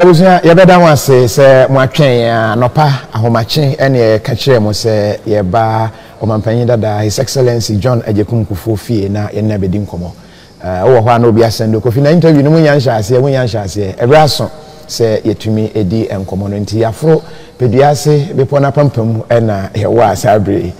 Obusia yebeda ho ase se mo atwen anopa ahomache ene ka kire mo se yeba omampanyin dada His Excellency John Agyekum Kufuor na ye na bedi nkomo wo ho ana obi asendo Kofi na interview no munyansha ase ebraso se yetumi edi enkomo no nti afro peduase bepo na pampam na yewa asabre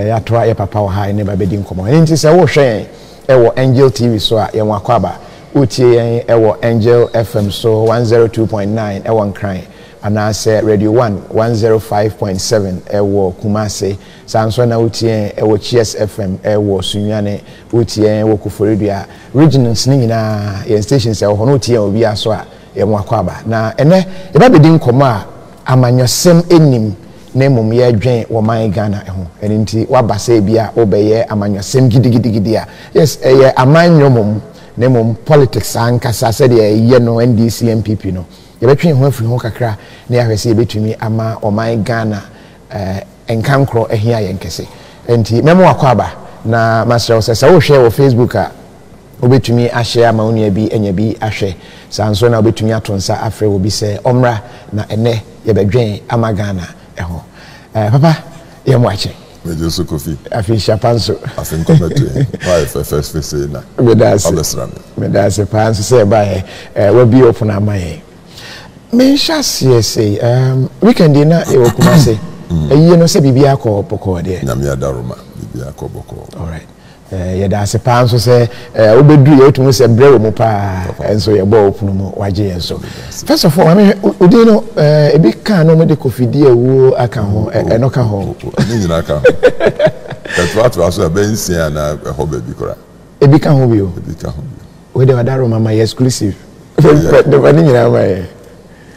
yatoa ye papa wo ha ne ba bedi nkomo nti se wo hwe ewo Angel TV so a ye wakwaba utie ewo Angel FM so 102.9 ewo Nkran anase Radio 1 105.7 ewo Kumase sanso na utie ewo Cheers FM ewo Sunyane utie ewo Kuforidua regions ni nyina ye stations ewo no utie obi aso a ye mwakwaba na ene eba bedi nkomo a amanyosem enim na mum ye dwen wo man Ghana ho eni nti wabase bia obeye amanyosem gidigidi a yes ye amanyomum nemo politics ankasa said ye no NDC MPP no ye betwe ho afiri ho kakra na ya hwese ye betumi ama oman Ghana enkankro ehia ye nkese enti memo akwaba na master osesa wo hwe wo Facebook a obetumi ahye ama onu bi enya bi ahwe sanso na obetumi atonsa afre wo bi se omra na ene ye bedwen ama Ghana eho papa ye mo ache Mejo Kofi. Afi Shapanso. Afi nkomete. Why first face na. Medase panso say by we be open amaye. Me sha say weekend na e wo kuma say. Eyi no say bibia ko poko de. Na me adaroma bibia ko boko. All right. Ye da se panso say obedu ye otumu say brew mu pa enso ye bo opunu mu waje enso. First of all, I mean odi no e bi kan no me de Kofi die wo aka ho eno ka ho. Ni nyina ka ho. That what so ben sia na ho ba bi kora. E bi kan ho bi o. E bi kan ho bi. We de wadaro mama exclusive. The bani nyina ma ye.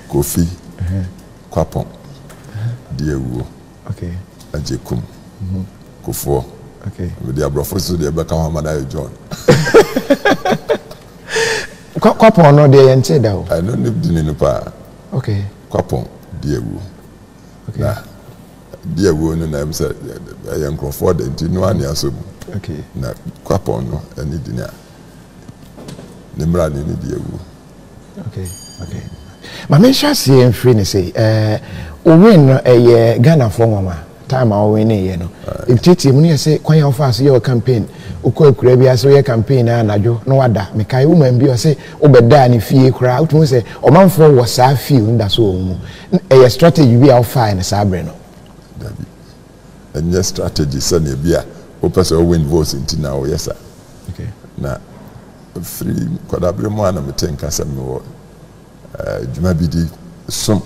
Kofi. Kwapon. Die wo. Okay. Agyekum. Kufuor. Okay. With the abrofo de be kan Hamada John. Kwapon no de yente da o. I don't live in pa. Okay. Kwapon die wo. Okay. Na die wo no na am say I Nkrofo de nti no ani aso. Okay. Na kwapon no ani dinia. Ne mra ni die wo. Okay. Okay. Ma me sha see en free ne say o win no Ghana for mama time a win ye no. Titi mu ne say kwan ya fa so your campaign ukọ ekura bia so your campaign na anadwo no wada me kai woman bi o say obeda ni fie kura utu say omanfo wo sa fie nda so mu strategy bi a fa na sa bre no dabi enye strategy say na bia o person win votes into now yes sir. Okay. Na free kwadabre mo ana meten kasa me wo djuma bi di som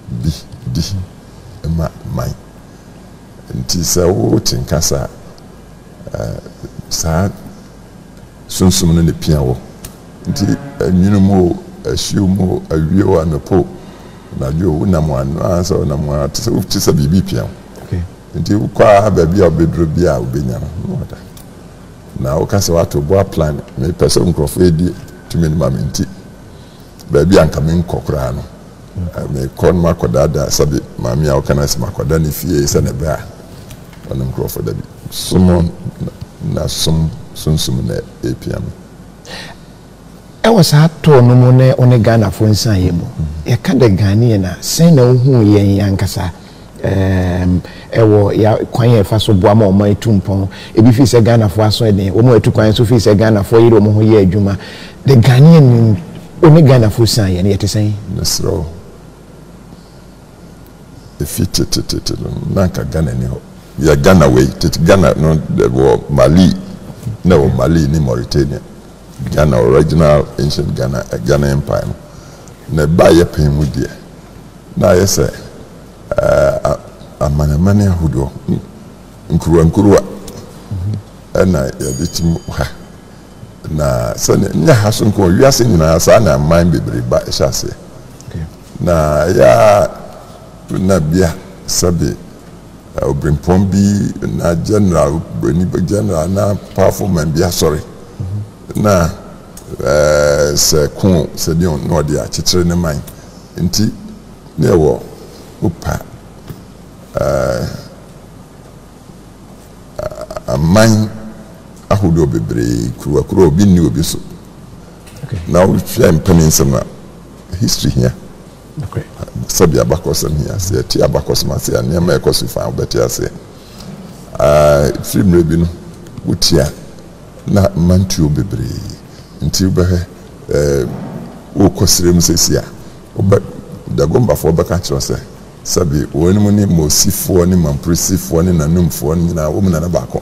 bi di ma mai nti sa wo tin kasa sa sunsum no ne pia wo nti nwunu mo ahio mo awie wa nopo na jo na mo anu ansa na mo atse wo tse bibi pia. Okay. Nti kwa ba bia obedro bia obenya no wada na o kasa wato bo plan me person Nkrofo edi tumi ma menti ba bia nka me nkokora no me kon makoda da sabi mami a o kana se makoda ni fie se ne ba on Nkrofo da bi sumon na sunsum na APM e was ato no mo ne one Ghana fo nsan ye mo e ka de Ghana na sen na hu yen yankasa ewo ya kwan ye fa so boa ma o man tumpon e bi fi se Ghana fo aso eden o mo etu kwan so fi se Ghana fo yire o mo ho ye adwuma de Ghana ni one Ghana fo san ye ne yete san nasro e fit nanka Ghana ni ho ya Ghana way tit Ghana no de Mali no Mali ni Mauritania Ghana original ancient Ghana empire na ba ye pen mu die na ye say amanamane ahudo nkuruwa na ya ditim ha na sane nya haso nko wiase nyina sa na man bebre ba ehase na ya na bia sabe obrimpom bi na general na powerful man bia sorry na se kun se di on no dia chichire ne man nti ne wo upa aman ahudo bebre kuro obi ni obi so. Okay. Na wo hwe mpanin sama history here. Okay. Sabi abakosam here. Say ti abakosam say nneema ekoso fa obeti ase. Film rebi no wutia na mantuo bebre. Nti ubehwe ukosirem sesia. Dagomba for baka kiro say sabi woni mu ni mosifo ni mampresifo ni nanumfo ni na wo mu na baako.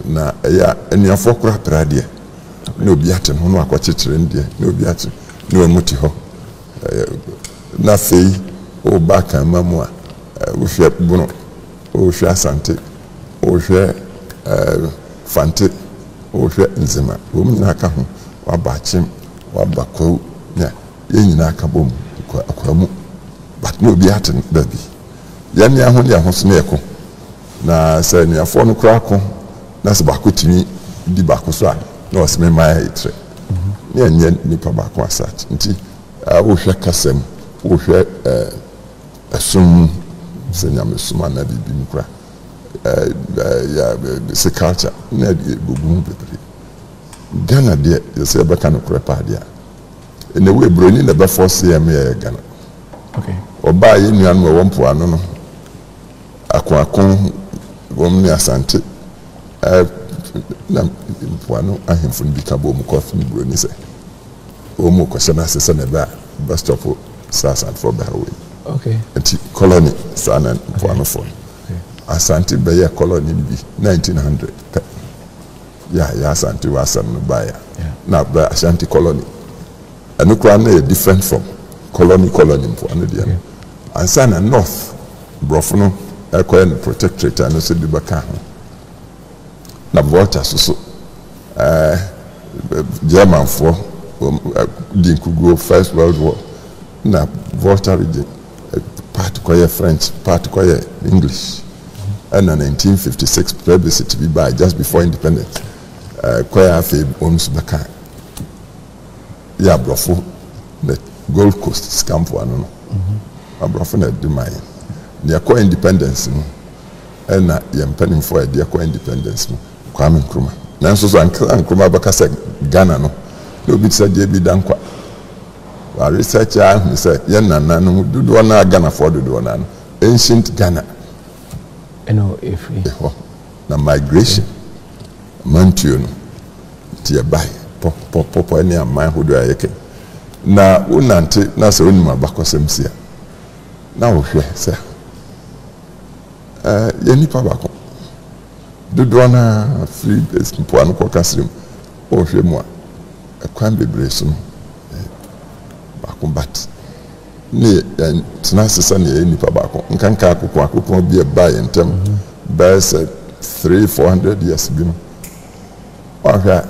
Na ya eniafo kura prade na obi atem ho no akwakyekere ndie na obi atem na omuti ho na fei o baka mamu a wo hwe bunu o hwe asante o hwe fante o hwe nzema wo mu na ka ho wabachim wabakwo na yenyina aka bom akwamu but na obi atem baby yan ya ho ne ahoso na yeko na se ne afo no kura ko na se bakotimi di bakoso a na oseme mai etre ne anya nipa bako asat nti wo hwe kasem wo hwe asum se nyame suma na bibi nkura ya se culture na bubu bebre Ghana de se beka no kura pa de a na we broni na be force ya me Ghana okay oba ye nuanu wo mpo ano no akon wom ni asante na mpoano ahemfo bi ka bo mu kofi ni broni se o mu ko shana se na ba bus stop sasa for ba we okay anti colony sana mpoano for asante be ya colony bi 1900 ya asante wa san no ba ya na ba asante colony anu kwa na different from colony mpoano dia ansana north brofo no ekoye no protectorate anu se di baka ho na Volta so German for the Kugo First World War na Volta region part koye French part koye English and in 1956 plebiscite be by just before independence koye afi ons baka ya brofo the Gold Coast scam for no brofo na di mai ne koye independence no na yempanim for e de koye independence no Kwame Nkrumah nanso so Nkrumah bakasa Ghana no obi tsa je bi dankwa wa research a say yen nana no dudu na Ghana for dudu na no ancient Ghana na migration mantuo no tie bai pop any amman hodo ayeke na wonante na se onima abakosem sia na wo hwe se yenipa bako dodo na free base mpoano kwa kasrim o hwe mu a ekwan bebre so bakombat ne tena sesa ne nipa bako nkanka akoko bi e ba yentem ba se 300-400 years bi no wa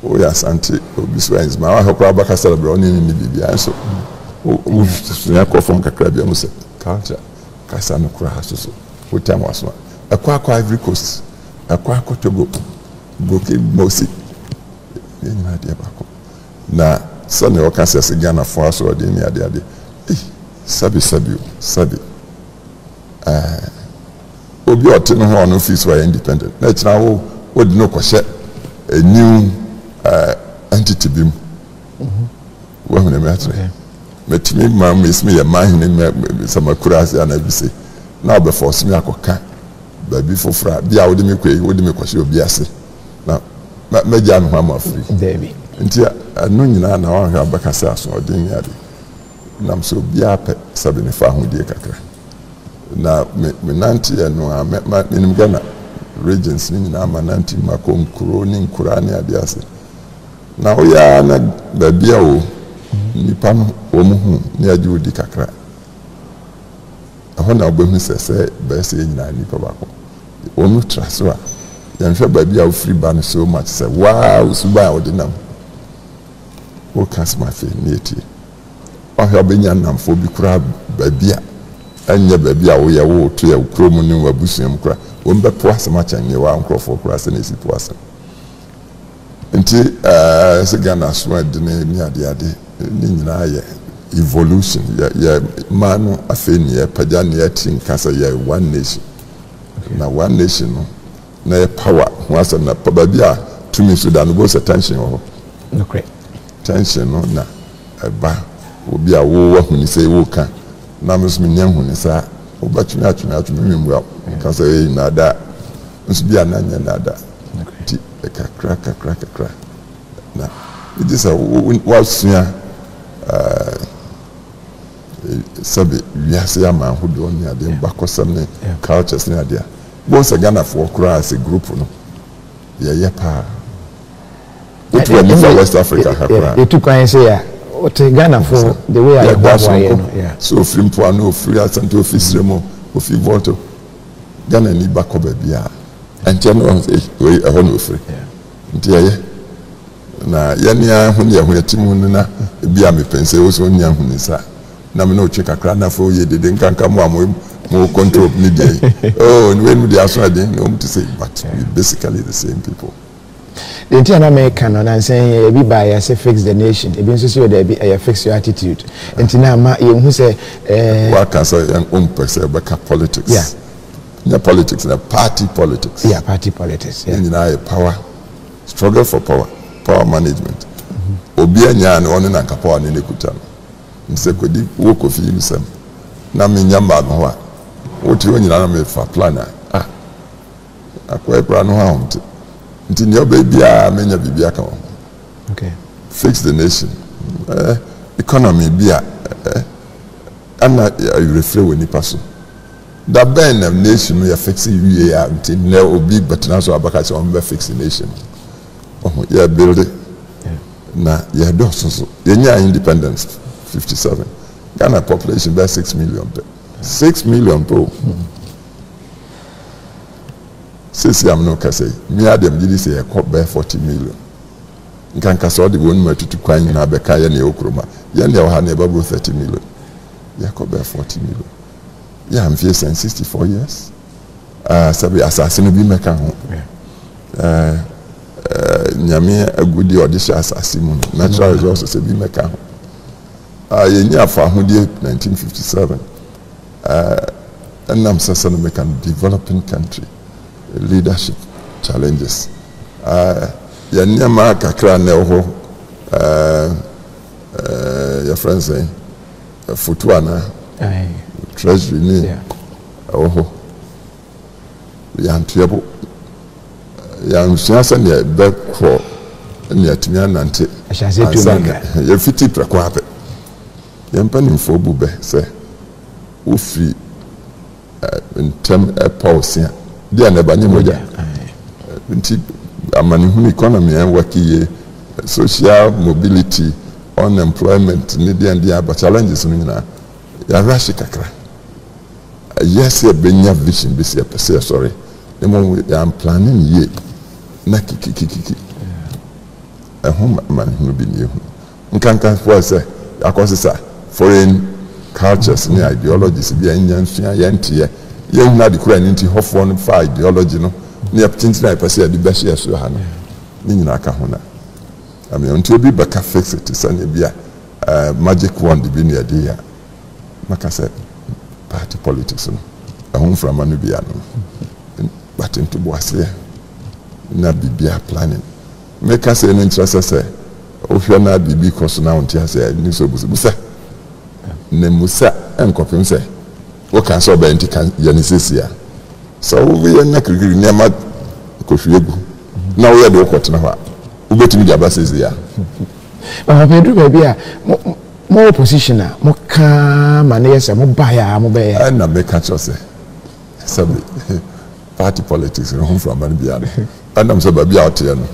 o ya santi obi so enzma wa hokra baka celebrate oni ni bibia so o sunya ko from kakra bia mu se culture kasa no kura so hotam waso akwa Ivory Coast akwa Togo boke mosi yenina dia bako na sane wakase se Ghana for aso de ni ade sabi obi ote no ho no fees were independent na kira wo di no kwhye a new entity bim wo hune me atre metimi ma mesme ya ma hune me samakura ase anabise na obe force me akoka baby fofra bia wodi me kwhye obi ase na meja no ma free baby nti anu nyina na wa hwa bakasa aso odin ya de nam so bia pe sabi ne fa ho die kakra na me nanti no menim Ghana regions ni na mananti makom kuro ni nkura ni ade ase na o ya na babia o nipa no o mu hu ni age odi kakra ahona obehu sese be se nyina nipa bako o mu traso a yan hwe babia o free ban so much say wow suba o de nam o kas ma fe ni eti o hwe obenya namfo bi kura babia anya babia o ye wo to ya kuro mu ni wabusuam kura o mbe po asema chanye wa nkrofo kura se na si po asem nti se Ghana so de ni ade ni nyina ye evolution ya manu afeni ya pajani ya tinkasa ya one nation na one nation no na ya power wasa na babia tumi so da no go tension ho okay tension no na eba obi a wo huni say wo kan na me so me nya huni sa obatumi atumi mmua ka say na da nso bia na nya na da ti kakra na it is a wasua sabe wiase ama hodo ne ade bakosam ne cultures ne ade bon se Ghana for kura as a group no ye pa it was West Africa hakura it took I say what Ghana for the way I was so from Puano free Santo Fisremo ofi Volto Ghana ni bakoba bia antia no we e ho no free ntia ye na yania hu ne hu yetimu na bia me pense wo so nya hu ni sa na me no twe kakra na fo ye dede nkanka mo mo control me dey oh when we dey aso ade no to say but we basically the same people. The entire America no na say e bi ba ya say fix the nation e bi nso say dey be fix your attitude entina ma ye hu say what can say young person back politics politics na party politics party politics you know power struggle for power management obi anya na ono na nka power ne kuta no nse kodi wo kofi yimsam na me nyamba no ho woti onyina na me fa plan akwa pra no ha nti ne oba bia menya bibia ka ho fix the nation economy bia ana you reflect when paso da ben nation no fix you ya nti ne obi betina so abaka che on be fix the nation ya build it na ya do so yenya independence 57 Ghana population by 6 million 6 million po sisi am no kase me adam did say e cop by 40 million nkan kase odi wonu matutu kwan na be ka ya na okroma ya na ha na babu 30 million ya cop by 40 million ya am fie 64 years sabi asase no bi meka ho nyame agudi odisha asase mu natural resources bi meka ho yenya fa hodie 1957 and sasa no make a developing country leadership challenges yenya ma kakra na ho your friends say futuana treasury ni ya ntuebo ya nsuasa ne be ko ne atimia nante ya fiti prakwa ape yampani mfo bube se ufi ntem pause dia na banye moja nti amani hu economy en wakiye social mobility unemployment ni dia ba challenges ni na ya rashi kakra yes ya benya vision bi se pese sorry emo ya planning ye na kiki man hu bi ni hu nkankan for se akosisa foreign cultures ni ideologies bi anyansua yentie yen na de kura ni nti hofo no fa ideology no ni aptinti na pese de be share so ha no ni nyina aka ho na am nti obi baka fix it sane bia magic wand bi ni ade ya maka say party politics no ahun from anu bia no but into boase na bibia planning make us an interest say ohwe na bibi koso na unti say ni so busa ne musa enkopim say wo kan so ba nti kan yani sesia so we na kirikiri ne ma kohwegu na wo ye de okotena ho wo betimi ja ba sesia ba Pedro ba bia mo opposition a mo ka ma ne yesa mo ba ya mo be ya na make catch us sabi party politics no from man bia and am so ba bia ote no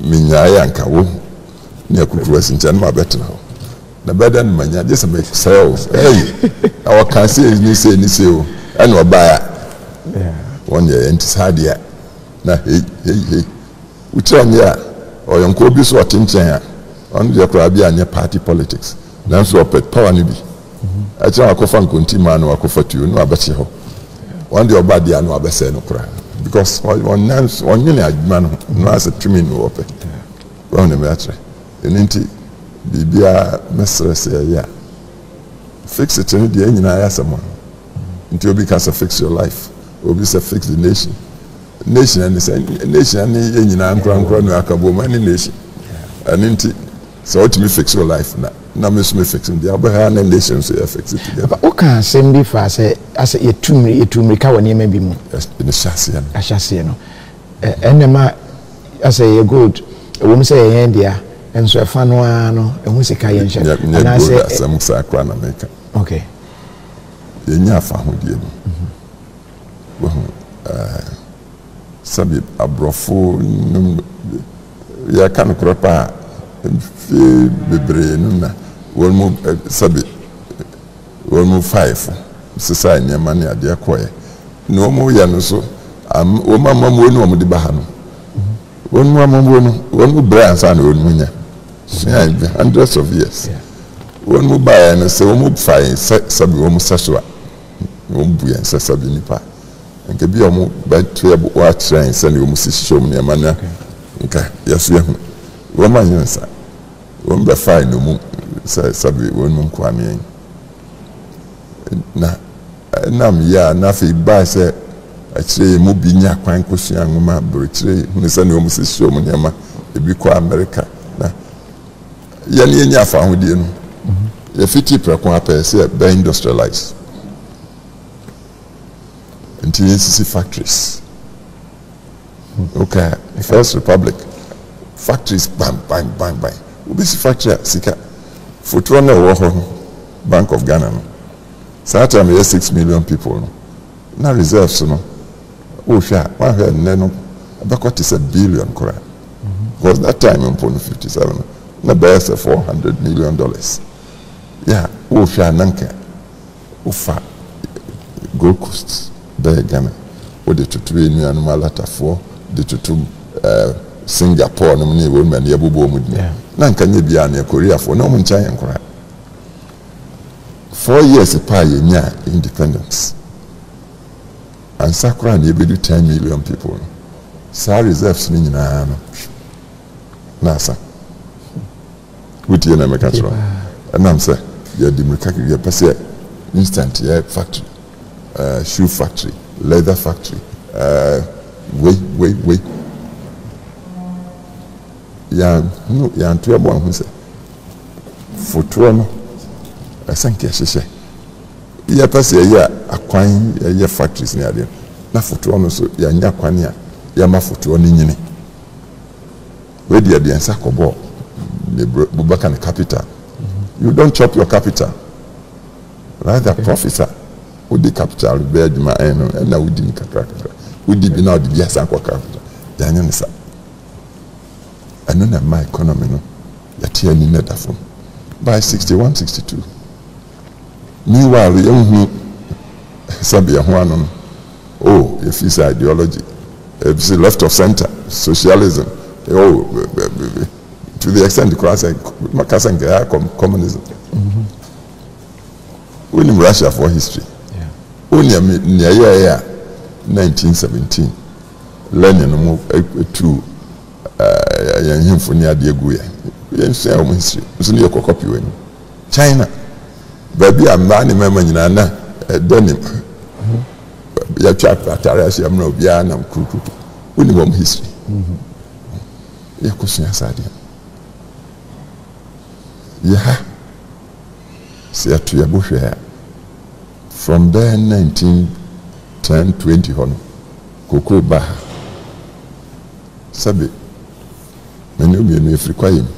minya anka wo ne akukuru asincha na betena ho na beda no manya just make sales our can say ni say o and oba ya one year entisadia na hey uchanya oyonko bi so otenchen ya on the kra bia anya party politics na so opet power ni bi acha akofa nkonti ma no akofa tuo no abache ho one the oba dia no abese no kra because on nyene adwuma no as a tumi no opet one na meatre enti bibia mesrese ya fix it in the nyina ya sama nti obi ka say fix your life obi say fix the nation and say nation ni nyina nkra no akabo mani nation and nti So what me fix your life na me so me fix the Abraham and nation so you fix it together. O kan asem bi fa say as ye tumri ka woni ema bi mu. Yes, in the chassis. A chassis no. Enema as ye good. We mu say ye ndia enso e fa no ano ehun sika ye nhye. Na say asem sakra na make. Okay. Ye nya fa hodie no. Sabi abrofo ya kan kropa fi bebre no na won mu sabi won mu 5 sisa nyama ne ade akoye no mu ya no so o mama mu no mu de ba ha no won mu amambo no won mu bra ansa na won mu nya hundreds of years won mu ba ya no se won mu fine sabi won mu saswa won bu ya sabi nipa nke bi omo ba tue wa train se ne won mu sisho mu nyama na nka yaso yahu won ma nyensa won be fine no mu sabi won mu kwame na nam ya na fe ba se akire mu bi nya kwan kosua ngoma brochire hu se ne won mu sisho mu nyama ebi kwa America na ya ne nya fa hodie no ya fiti prako apɛ se be industrialize until NCC factories. Okay, First Republic factories bang. Ubisi factory sika Futuana wo Bank of Ghana no. Saa time here 6 million people no. Na reserves no. O hwa, wa hwa ne no about is a billion kora. Because that time in 57 na base $400 million. Yeah, o hwa nanka. Ufa Gold Coast Ghana, or the tutu enu anuma latafo, the tutu Singapore no mni wo man yabubo mudni. Na nka nye bia na Korea for no mun China nkora. 4 years pa ye nya independence. And Sakura na ebedu 10 million people. Sa reserves ni nyina no. Na sa. Wuti na meka tro. And am say ye dimrika ye pese instant ye factory. Shoe factory, leather factory, wait. Ya ntu abo ahun se. Foto no asanke hyehyɛ. Ya pase ya akwan ya factories ne ade. Na foto no so ya nya kwan ya ya ma foto no nyini. We dia de ansa kobo ne Bubaka ne capital. You don't chop your capital. Rather professor Udi capital be adwuma eno na udi ni kakra udi bi na odi bi asan kwa capital ya nyo nisa anu na my economy no ya tie ni net afom by 61-62 meanwhile you sabi ho anu oh if it's ideology if it's left of center socialism to the extent the class makasanga communism we in Russia for history. Only near 1917, Lenin to him for near the Aguya. You say, I'm history. Copy when China, baby, I'm money, my money, Nana, denim. Ya chap, Tarashi, I'm no Biana, Kuku. Only history. Yakusia Sadia. Yeah. Say to your bush here. From there, 1910-20 on, Cocoa Baha. Sabi, menu me frequent.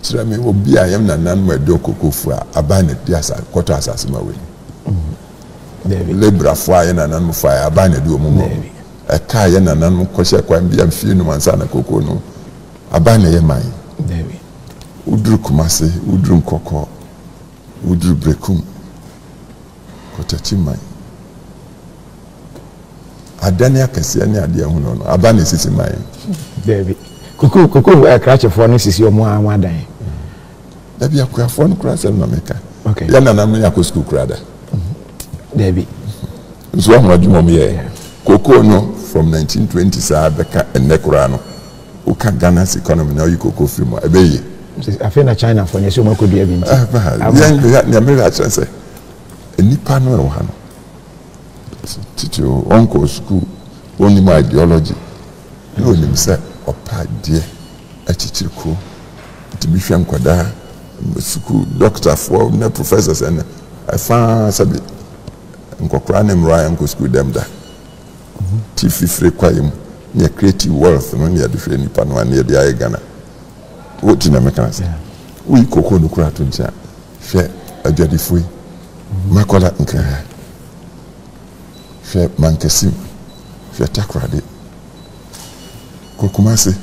Tell me, will be I am nan my do cocoa for a banet, yes, quarter as my way. Labor fire and an fire, a banet do a a kayan and an kosha can be a few no one's an a cocoa no. A banet mine. Udru Kumasi, Udrum Coco, Udru Brekum. Kotachimai adania kese ani ade hu no aba na sisi mai baby kuku krache for no sisi omo adan da bia kwa for no kra se na meka okay ya na me yakọ school krada baby so ho adwuma me ye koko no from 1920 sa beka enekura no o ka Ghana's economy na yiko free mo ebeye afena China for nyese o makodu ya binti ya me ga chance nipa no e ha no tito onko school only my ideology no nim say opa de achichiriko to be frank, school doctor for the professors and I found sabi nkokra ne mra and go school them da chief free kwayem near creative wealth no near the free nipa no near the Ghana what in America say we koko no kura to ncha hwe adwadifoi makola nkra hwe mankesim hwe takrade kokumase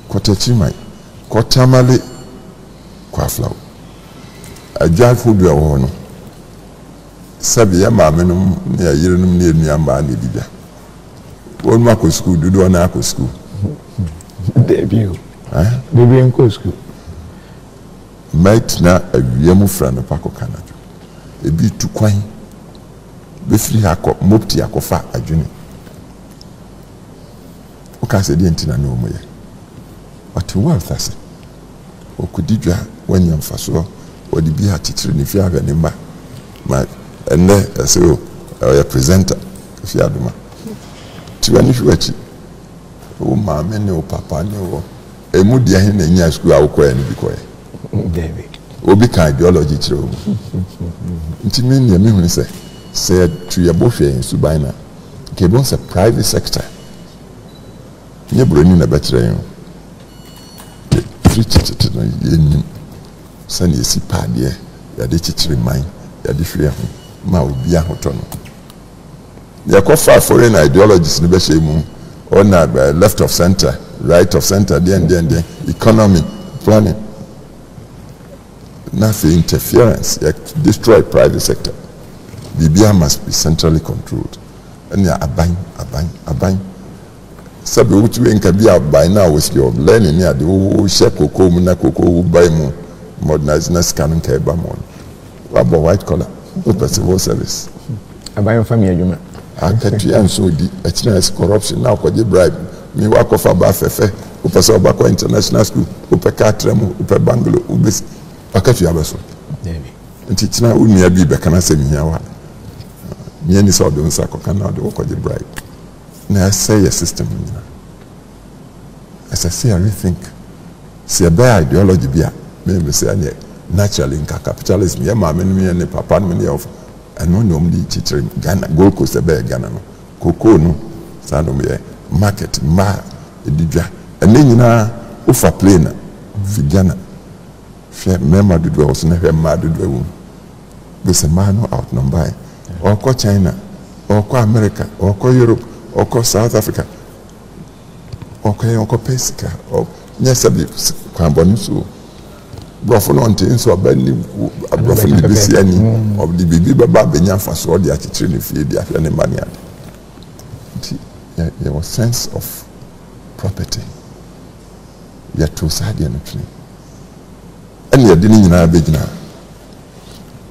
kotachimai kotamale kwa flow adwafo bi wo no sabi ya maame no ne ayire no ne enuamba na bibia won ma ko school dudu na ko school debut debut en ko school might na awiemu fra no pako Canada ebi tu kwan be free akọ mopti akọfa adwene o ka se di entina na omoye but wealth ase okudidwa wanyam faso odi bi atitire ni fi ave ne ma ene ese o presenter fi aduma ti wani fi wachi o ma me ne o papa ne o emu dia he na nya school awokọ ni bikoye David obi ka ideology kire o nti me ne me hu se tu ya bo hwe suban na ke bon se private sector nye broni na betire yo treat no yenim sani esi paade ya de chichire man ya de hwe ho ma obi ahoto no ya ko fa foreign ideologies ni be hye mu on left of center right of center then economy planning nothing interference ya destroy private sector bibia must be centrally controlled and ya aban sabe wutu enka bia by now was your learning ya de wo share koko mu na koko wo buy mu modernize na scan ka ba mo abo white collar open civil service aban family adwuma akatu ya nso di achina corruption na kwaje bribe mi wa kofa ba fefe opese oba ko international school opeka tremu ope bangalo ubes akatu ya baso David nti tina unua bi be kana semia wa nyeni so do nsa ko kana do kwaje bribe na say a system as I say I rethink see a bad ideology bia me say anya naturally in capitalism ya ma me ne papa no ne of eno nyom di chichire Ghana Gold Coast e be Ghana no koko no sa no me market ma edidwa ene nyina ofa plane fi Ghana fe mema dudu o so na hwe ma dudu ewu be se ma no outnumber or ko China or ko America or ko Europe or ko South Africa or ko Pesika or nyesabi kwamboni so brofo no ntin so abani brofo ni bisi ani of the bibi baba benya faso de atitire ne fie de afia ne mania there was sense of property yet to side no tuni ani yade ni nyina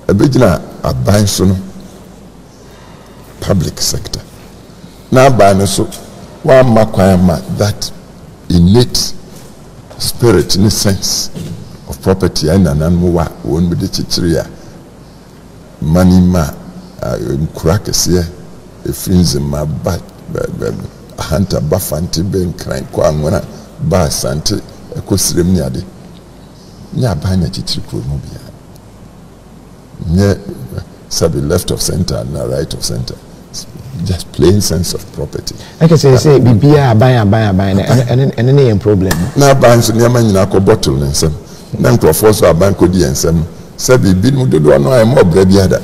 abegina aban so no public sector na aban so wa makwama that innate spirit in a sense of property and ananwa won be chichiri a money ma crackers here a friends ma ba hunter bafanti ben kran ko anwona ba sante ekosirem ni ade nya banya chichiri ko mo bia nya sabi left of center and right of center just plain sense of property. I can say bibia buy and any problem na ban so nyama nyina ko bottle nsem na nkrofo so aban ko di ensem say bibi mu dodo no ay mo bra bi ada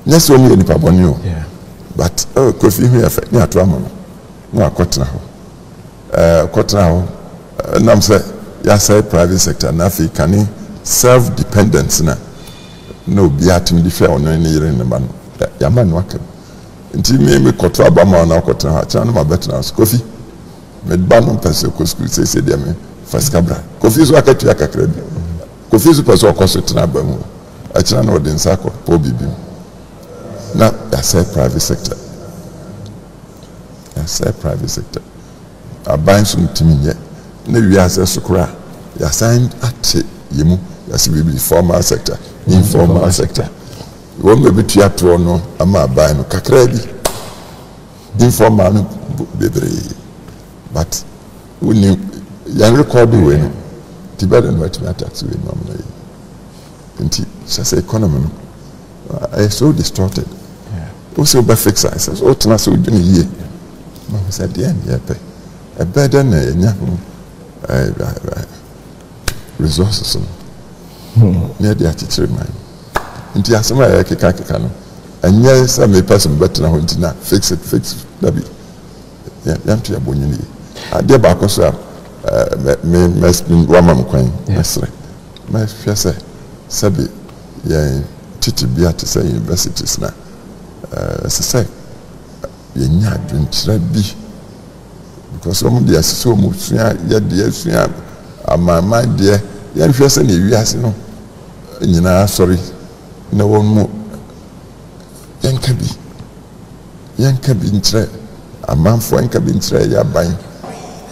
nyese o ni nipa boni o but Kofi hu ya fa ni ato amono no akotena ho nam say ya say private sector na fi kani self dependence na no bi atim di fa ono ni yire ne ba no ya man wakam nti me kotra ba ma na akotena ha cha no ma betena Kofi me ba no pese ko school say dia me first cabra Kofi so akatu akakra bi Kofi so pese ko so tena ba mu a cha no de nsa ko po bibi na ya say private sector aban so ntimi ye na wi ase sokora ya sign at yemu ya se bibi formal sector informal sector won be bitu ato no ama aban no kakra bi informal no bebre but when you record we no Tibetan wet me attacks with normally. And she economy is so distorted. Also, by fix I says, oh, to us, so doing a year. Mama said, yeah, a better than resources. Near the attitude mind. And the Asama Kakano. And yes, I'm a person better than to fix it, Debbie. Yeah, empty a bonny. I did back us up. Me must be Ramam Queen. Yes, my fiancé, Sabi, yeah, Titi Beata say universities now. As I say, you not doing be because some of the so much, yet dear, my mind, dear, young fiancé, you ask no, you know, sorry, no one more. Young cabin tray, a man for young cabin tray, you're buying.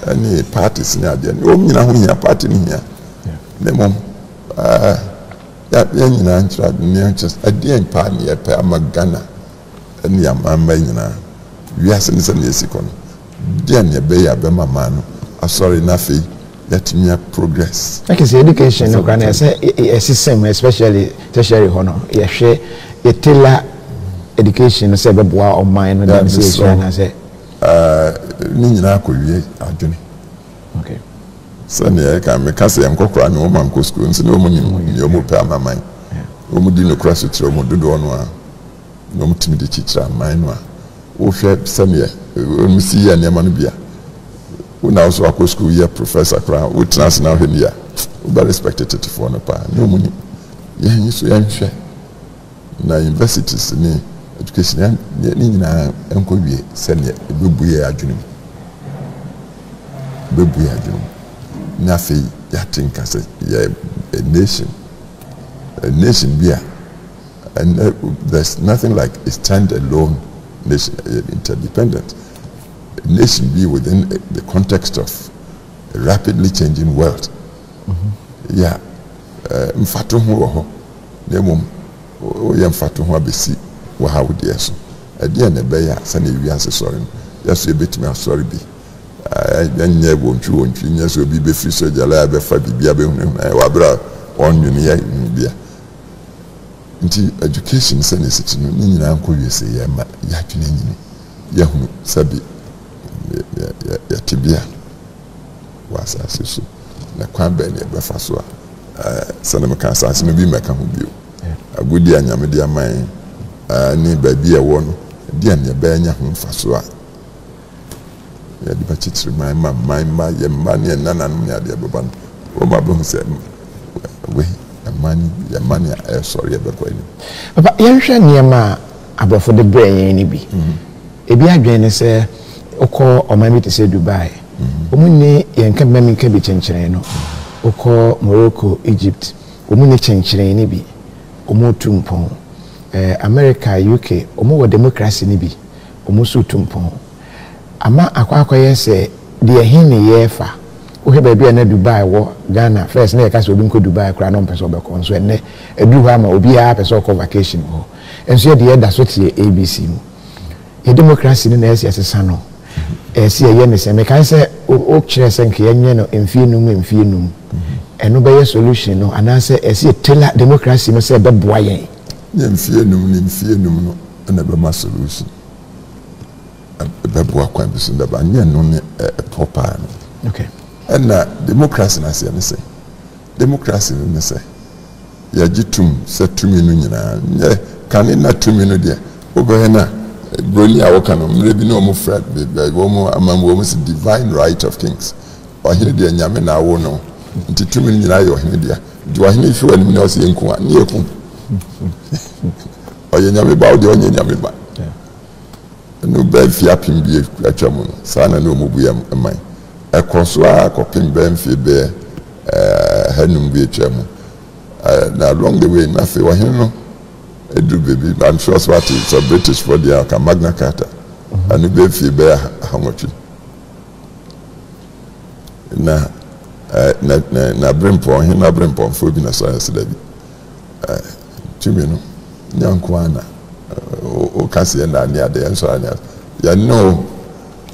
Any parties near the end. Oh, you know, we are party here. The mom, young and tried near just a dear party at Magana, and the Amambina. We are sending a second. Dear Bay, Abema man, I'm sorry, nothing, let me progress. I can see education, no, can I say a system, especially tertiary honor. You share a tailor education, say, Babois or mine, and I say. Nina could be a journey. Okay. Sunday, I can make us a cockra no man go school and no money in your mopper, my mind. Omudino cross it through Modudonoa. No timid teacher, mine. Oh, Feb Sunday, we see a Yamanubia. Who now so I school year Professor Crown, who trans now in here. But respected it for no pa, no money. Yeah, so young share. Now, universities in education, Nina, Uncle B, send it, Bubuya Adjunum. Bubuya Adjunum. Nothing, think as a nation. A nation beer. And there's nothing like a stand-alone nation, interdependent. A nation be within the context of a rapidly changing world. Yeah. Mfatu huo nemo oye mfatu huo besi wa how dear so ade na be ya sane wiase sorry yaso ebetimi asori bi anye wontwi nyaso bi be free so jala be fa bibia be hunu wa bra onwini ya bia nti education sane siti no nyina anko wiase ya ma ya twene nyini ya hunu sabi ya tibia wasa so na kwamba ne be fa so sanam kan asase no bi meka ho bio agudi anyame dia man ni baabi e wo no dia ne ba anya ho mfaso a ya di ba chitiri man ye man nana no ya dia baba no o ma bo se we amani ya sorry e be ko ni papa ye hwe niema abrofo de brain ni bi ebi adwen ne se okọ omami te se Dubai omuni ye nka mami nka bi chencheren no okọ Morocco, Egypt omuni chencheren ni bi omotu mpon America, UK omo democracy ni bi omosu tumpon ama akwa yese de hin ne yefa wo be bia na Dubai wo Ghana first na yeka so obi nko Dubai kra no mpese obekọ nso enne edu ha ma obi a pese okọ vacation ho enso ye de da so tie ABC mu ye democracy ni na yesi asesa no esi ye ne se me kan se o kire se nke yenye no emfie num eno be ye solution no anase esi tela democracy no se be boa yen emfie num no na be ma solution be boa kwan bi so da ba nye no ne proper no okay and democracy na se ne se democracy ne se ya jitum se tumi no nyina nye kan na tumi no de obo na broni a woka no mre bi no mo fred be wo mo amamwo mo se divine right of kings o hire de nyame na wo no nti tumi nyina yo hine dia di wa hine fi wani na o se enku a ne eku o ye nyame ba o de onye nyame ba no be fi apim bi atwa mo sa na no mo bu ya man ekoso a kopim be mfi be hanum bi atwa mo na along the way na fe wa hine no edu baby I'm sure it's a British for the Magna Carta and be fi be how much na brimpon hin na brimpon fo bi na science da bi tumi no nyanko ana o kase na ne ade enso ana ya no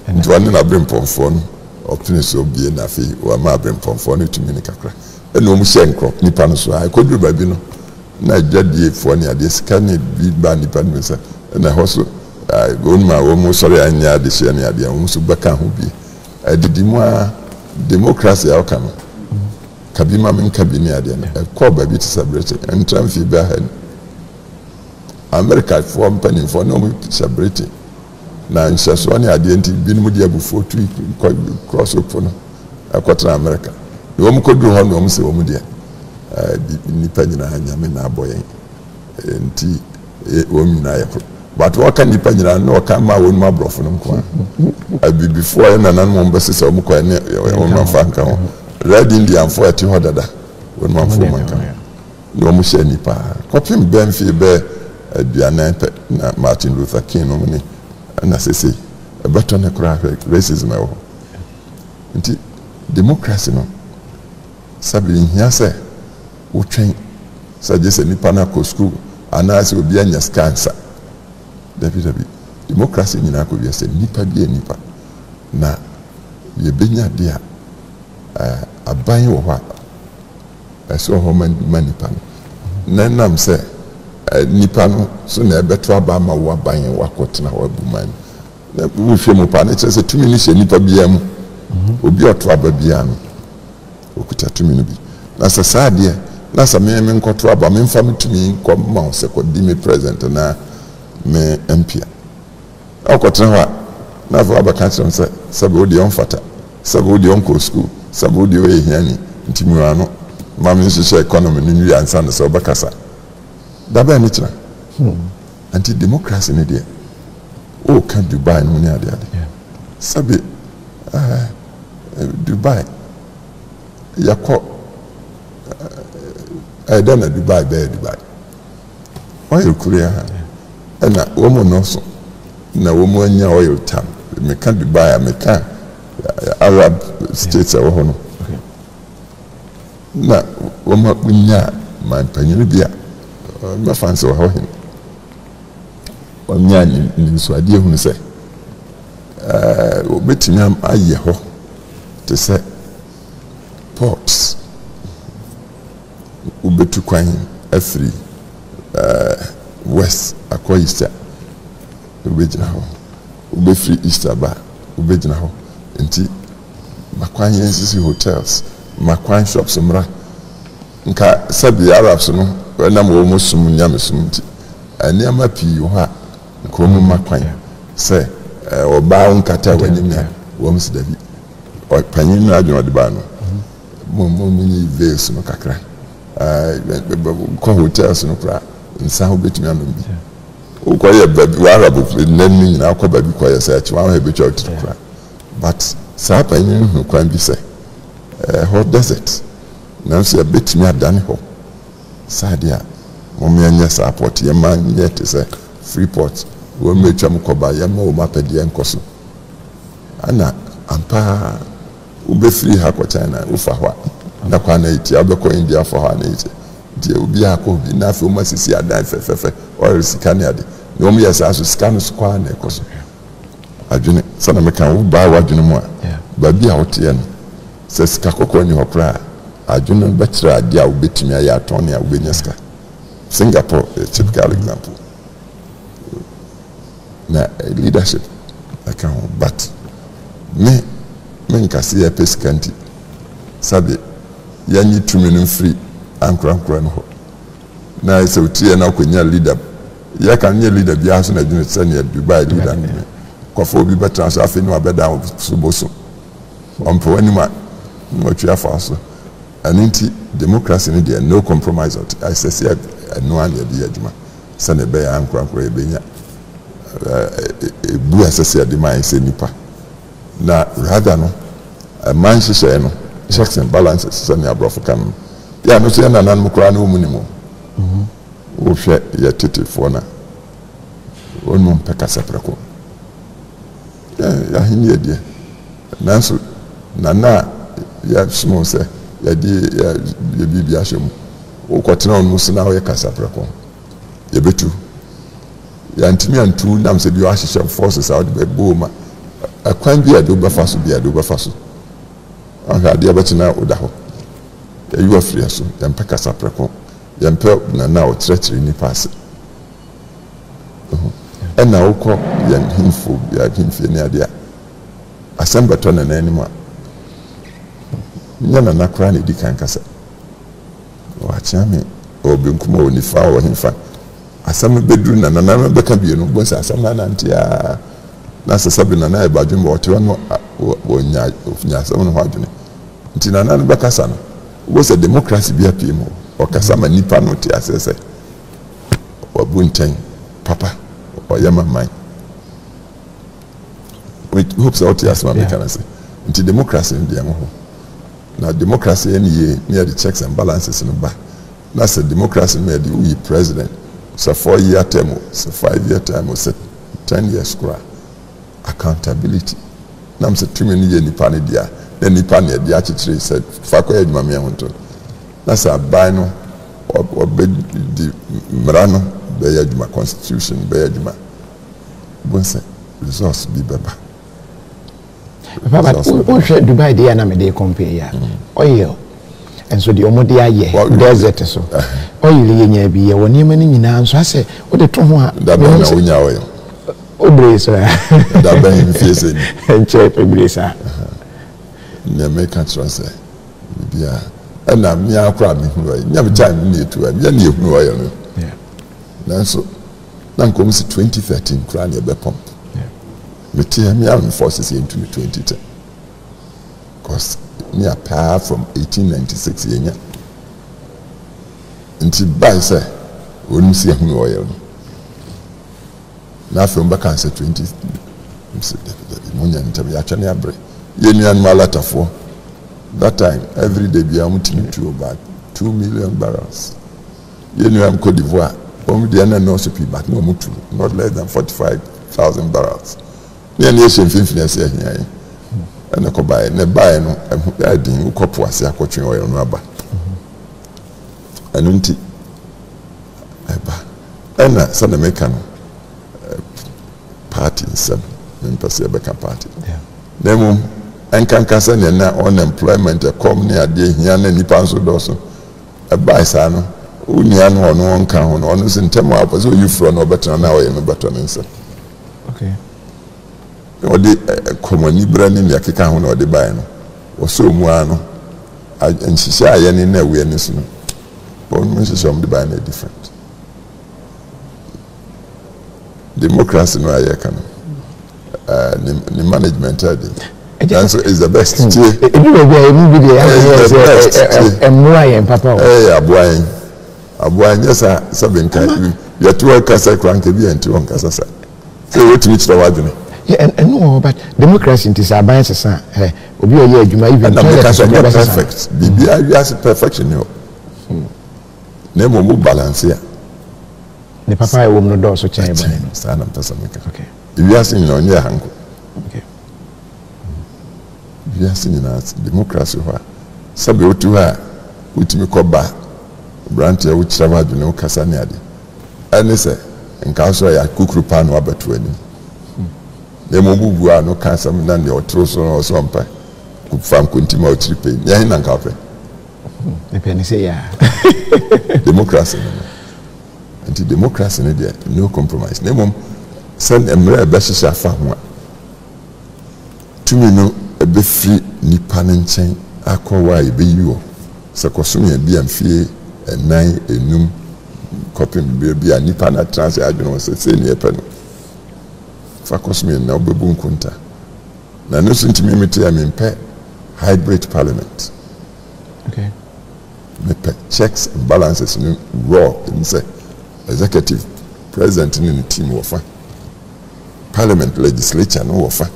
ntwa ne na brimpon fo no opportunity so bi na fi o ma brimpon fo no tumi ne kakra ɛna ɔmo hyɛ nkɔ nipa no so a ɛkɔduru baabi no na adwadiefoɔ ne adeɛ sika ne bi ba nipa no sɛ ɛna ɛhɔ so wɔn mu a wɔn sɔre anya adehyɛ ne adeɛ wɔn nso bɛka ho bi ɛdidi mu a democracy a ɔka no kabi ma mi nka bi ne adeɛ no ɛkɔ baabi te sɛ Britain ɛntra mfi bɛ ha America foɔ mpanimfoɔ na wɔn hyɛ Britain na nhyɛsoɔ ne adeɛ nti binom de abufuo tu cross up no ɛkɔtena America na wɔn kɔduru hɔ na wɔn sɛ wɔn deɛ nipa nyinaa nyame na abɔ yɛn nti wɔn nyinaa yɛ koro but wɔka nipa nyinaa na wɔka ma wɔn mu aborɔfo no nko a abibifoɔ yɛ nananom wɔn bɛsesa wɔn kɔ ne wɔn afa nka ho red indianfoɔ ɛte hɔ dada wɔn afa wɔn nka ho na wɔn hyɛ nipa kɔpem bɛn fi bɛɛ aduanan pɛ na Martin Luther King no ne na sese ɛbɛtɔ ne koraa racism ɛwɔ hɔ nti democracy no sabi nhia sɛ wotwɛn sɛ gye sɛ nipa no akɔ school anaasɛ obi anya scansa dabi democracy nyinaa kɔ wiase nipa bi nipa na yɛbɛnya de a aban wɔ hɔ a ɛsɛ hɔ ma nipa no na nam sɛ nipa no so na ɛbɛto aba ama wo aban wakɔtena hɔ abu man na wohwɛ mu pa ne kyerɛ sɛ tumi no hyɛ nipa biara mu obi ɔto aba biara no okuta tumi no bi na sɛ saa deɛ na sɛ me nkɔto aba me mfa me tumi nkɔ ma wo sɛ kɔdi me president na me MP a ɔkɔtena hɔ a na afɔ abɛka kyerɛ m sɛ sɛbe wo deɛ ɔmfata sɛbe wo deɛ ɔnkɔ school sɛbe wo deɛ ɔyɛ hiani nti mmura no ma me nhyehyɛ economy no nwie ansa no sɛ ɔbɛkasa dabɛ ne kyerɛ anti democracy ne deɛ ɔka Dubai no ne adeade sɛbe Dubai yakɔ ɛda na Dubai bɛyɛ Dubai oil Korea ha ɛna wɔn no so na wɔn anya oil tam meka Dubai meka Arab states ɛwɔ hɔ no na wɔn nya manpanyin bi a mɛfa nso wɔ hɔ hin wɔn nya nsuadeɛ hunu sɛ wɔbɛtumi ayɛ hɔ te sɛ ports wobɛtu kwan afiri west akɔ east wobɛgyina hɔ wobɛfiri east aba wobɛgyina hɔ nti makwan yɛn sisi hotels makwan shops mmra nka sɛbi Arabs no ɛnam wɔn mu sum nyame sum nti nneɛma pii wɔ hɔ a nka wɔn makwan sɛ ɔbaa nkata w'anim a wɔn si dabi panyin no adwene ɔde baa no mo nyi veils no kakra kɔ hotels no kora nsa ho bɛtumi anom bi wokɔyɛ baabi w'Arab nan no nyinaa kɔ baabi kɔyɛ sɛ akyi wɔn ahɔ ɛbɛtwa ɔtiri kora but saa panyin no hu kwan bi sɛ hɔ desert nanso yɛbɛtumi adane hɔ saa deɛ a wɔn yɛnyɛ saa port yɛma nyɛ te sɛ Freeport wɔn mɛtwa mu kɔba yɛma wɔn apɛdeɛ nkɔ so ana ampa wobɛfiri ha kɔ China wofa hɔ a na kwan na etia wobɛkɔ India fa hɔ a na etia deɛ obi akɔ bi na afei wɔn asisi adan fɛfɛɛfɛ ɔyɛ sika ne ade na wɔn yɛ saa so sika no so kɔ a na ɛkɔ so adwene sɛ na meka wo baa w'adwene mu a baabi a woteɛ no sɛ sika kɔkɔɔ ni hɔ koraa adwene no bɛkyerɛ adeɛ a wobɛtumi ayɛ atɔn ne a wobɛnya sika Singapore a typical example na leadership aka ho but me nkase yɛ pɛ sika nti sabe yɛnyi tumi no mfiri ankorankora no hɔ na sɛ wotiɛ na wokɔnya leader yɛka nyɛ leader biara so na adwene sɛ neɛ Dubai leader no kɔfa obi bɛtena so afei ne wabɛda so boso ɔmpɛ w'anim a na watwi afa so ɛno nti democracy no deɛ no compromise ɛsɛ sɛ ɛno a ne yɛde yɛ adwuma sɛne ɛbɛyɛ ankorankora yɛbɛnya ebu ɛsɛ sɛ yɛde ma yɛn sɛ nipa na rather no man hyehyɛ no checks and balances sɛne aborɔfo ka no yɛ ano so yɛ nananom koraa na wɔmu ne mu wohwɛ yɛ tetefoɔ na wɔn mu mpɛ kasa prɛko yɛahenni yɛdeɛ nanso nana yɛsom sɛ yɛde yɛbiribi ahyɛ mu wokɔtena wo no so na woyɛ kasa prɛko yɛbɛtu yɛntumi antu nam sɛ bi wɔahyehyɛ forces a wode bɛbɔɔ ma akwan bi a de wobɛfa so bi a de wobɛfa so ɔhwɛ adeɛ bɛkyena woda hɔ you are free so yɛmpɛ kasa prɛko yɛmpɛ nana o kyerɛkyerɛ nipa ase ɛna wokɔ yɛn hinfo ya hinfie ne adeɛ asɛm bɛtɔ na n'anim a nyɛ nana koraa na ɛdi kan kasa wakyea me ɔbɛnkum a ɔnifa a ɔhemfa asɛm bɛduru na nana bɛka bienu bɔ sɛ asɛm na nante a na sɛ sɛ bi nana ɛbadwene ma ɔte hɔ no wɔnya asɛm no ho adwene nti nana no bɛkasa no wobɔ sɛ democracy bi apue mu ɔkasa ma nipa no te asɛ sɛ wabu nkyɛn papa ɔyɛ ma man hope sɛ wote asɛm a meka no sɛ nti democracy no deɛ mo ho na democracy ɛne yie ne yɛde checks and balances no ba na sɛ democracy no yɛde woyi president sɛ 4-year term sɛ 5-year term sɛ 10 years kora accountability nam sɛ tumi no yɛ nipa no deɛ na nipa no yɛde akyekyere sɛ fa kɔyɛ adwuma meɛ ho nto na sɛ aban no ɔbɛdi mmara no bɛyɛ adwuma constitution bɛyɛ adwuma bon sɛ resource bi bɛba Papa, wohwɛ Dubai deɛ na mede compare ya oil enso de omo de ayɛ desert so oil yɛ nya bi yɛ wɔ nneɛma no nyinaa nso asɛ wode to ho a da bɛn na wonya oil obre so da bɛn fie sɛ ni enche pebre sa na make sure sɛ bia ɛna me akora me hu oil nya me time ne etu a me ne ehunu oil no nanso na nkom si 2013 kra ne be pump metia me am forces into 2010 because me apart from 1896 yenya nti by say wonu si ehunu oil no na from back and say 20 munya ntam ya twene abre ye nuan malatafo that time every day be amutimi to about 2 million barrels ye nuan Cote d'Ivoire the no supply but no mutu not less than 45,000 barrels near the Asian finance here and the combine ne buy no adding ukopo ase akotwe oil no aba anunti eba ena sana meka no party nsem mpase beka party nemu enkanka se ne na unemployment e come ne ade hia na nipa nso do so eba isa no unia no ono nka ho no ono se ntemo apo so you from no better na oil no better nsem okay odi komani brani ne akeka ho na odi bae no oso mu ano anhihye aye ne na awareness no but no se some the bae na different democracy no aye kan the management and so is the best ebi we be mu bi dey emwa yen papa aboan yes seven kan you to kasa kranke bi enti on kasa sa say wetimi chira wadwene and no but democracy is aban sesa obi o ye adwuma even perfect bibia we as perfection yo na mo balance ya the papa wo no do so chen ba no sa na mpesa meka okay we as in on ya hanko okay we as in democracy ho sabe otu ha utimi ko ba branch ya uchira wadwene o kasa ne ade ane se nka so ya kukuru pa no abatu ani nemo bubu a no ka sam na ne otro so no so mpa ku fam kontima o chiripe ya hin nka pe ne pe ni say ya democracy anti democracy ne there no compromise nemo send emre be hihya fa ho a tumi no ebe free nipa ne nchen akọwa ebe yiwo se kosom ya bi amfie enan enum copy bi a nipa na transfer adwene se ne epe no fakosme na obebu nkunta na no sentimi mete ya mempe hybrid parliament okay me checks and balances no raw in say executive president in the team wofa parliament legislature no wofa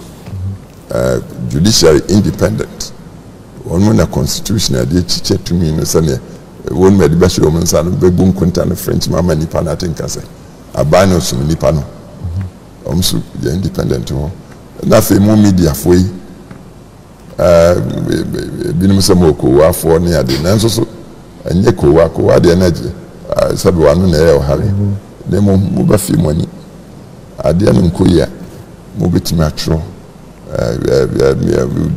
judiciary independent one na constitution ade chiche to me no say one me de be show mensa no bebu nkunta no french mama nipa na tinka say abano sum nipa no omsu the independent ho na fe mu media foi binim se moko wa fo ne ade nanso so anye ko wa de energy sabe wa no na e o hare ne mu ba fi mu ani ade no nkoya mu betimi atro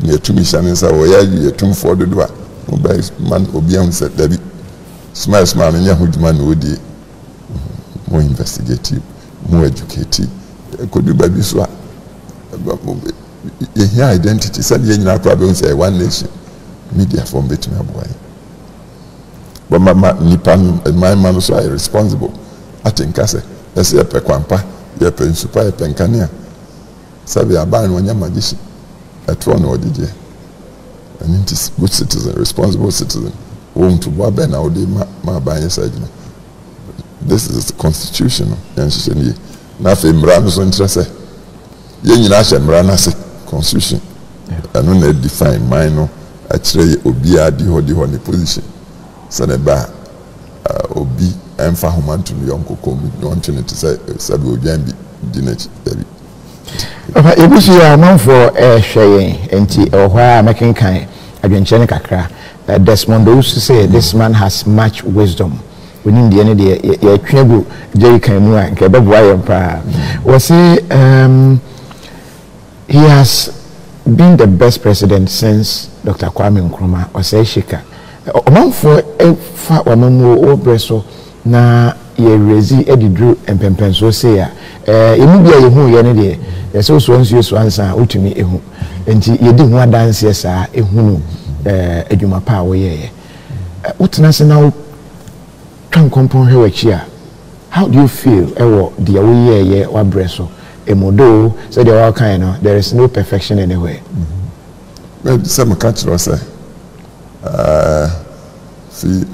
ne tumi sane sa wo ya ye tumfo dodo a mobile man obian said Debbie smile and Yahuman would be more investigative, more educative. Could you baby swap? Your identity said you know probably say one nation media from between boy. But my man also are responsible. I think I say let's say Pequampa, your pen super pencania. Sabi aban when you're magician. At one or did you? And it is good citizen, responsible citizen. Won't to Bob and I'll do my buying side. This is the constitution. And she said, nothing Mrana's interest. Yen Nasha Mranase constitution. And when they define mine, actually, Obia di hodi position. Saneba Obi and Fahuman to the uncle come, wanting to say, Sabu Jambi, Dinach, David. If you are known for sharing and or making kind, adventure kakra. Desmond used to say this man has much wisdom. Within the end of the year, Jerry Kaimua and Kebab was he has been the best president since Dr. Kwame Nkrumah or say Shika. Among for a fat woman more bresso na ye rezi Eddie Drew and Pempenso say immediately who yenny yes also once you answer ultimate ehu and you didn't want dance yes ehunu edwuma pa wo ye wotena now twan kompon hwe chia. How do you feel ewo the way ye wa breso emodo so there all kind of there is no perfection anywhere. Well some catch say see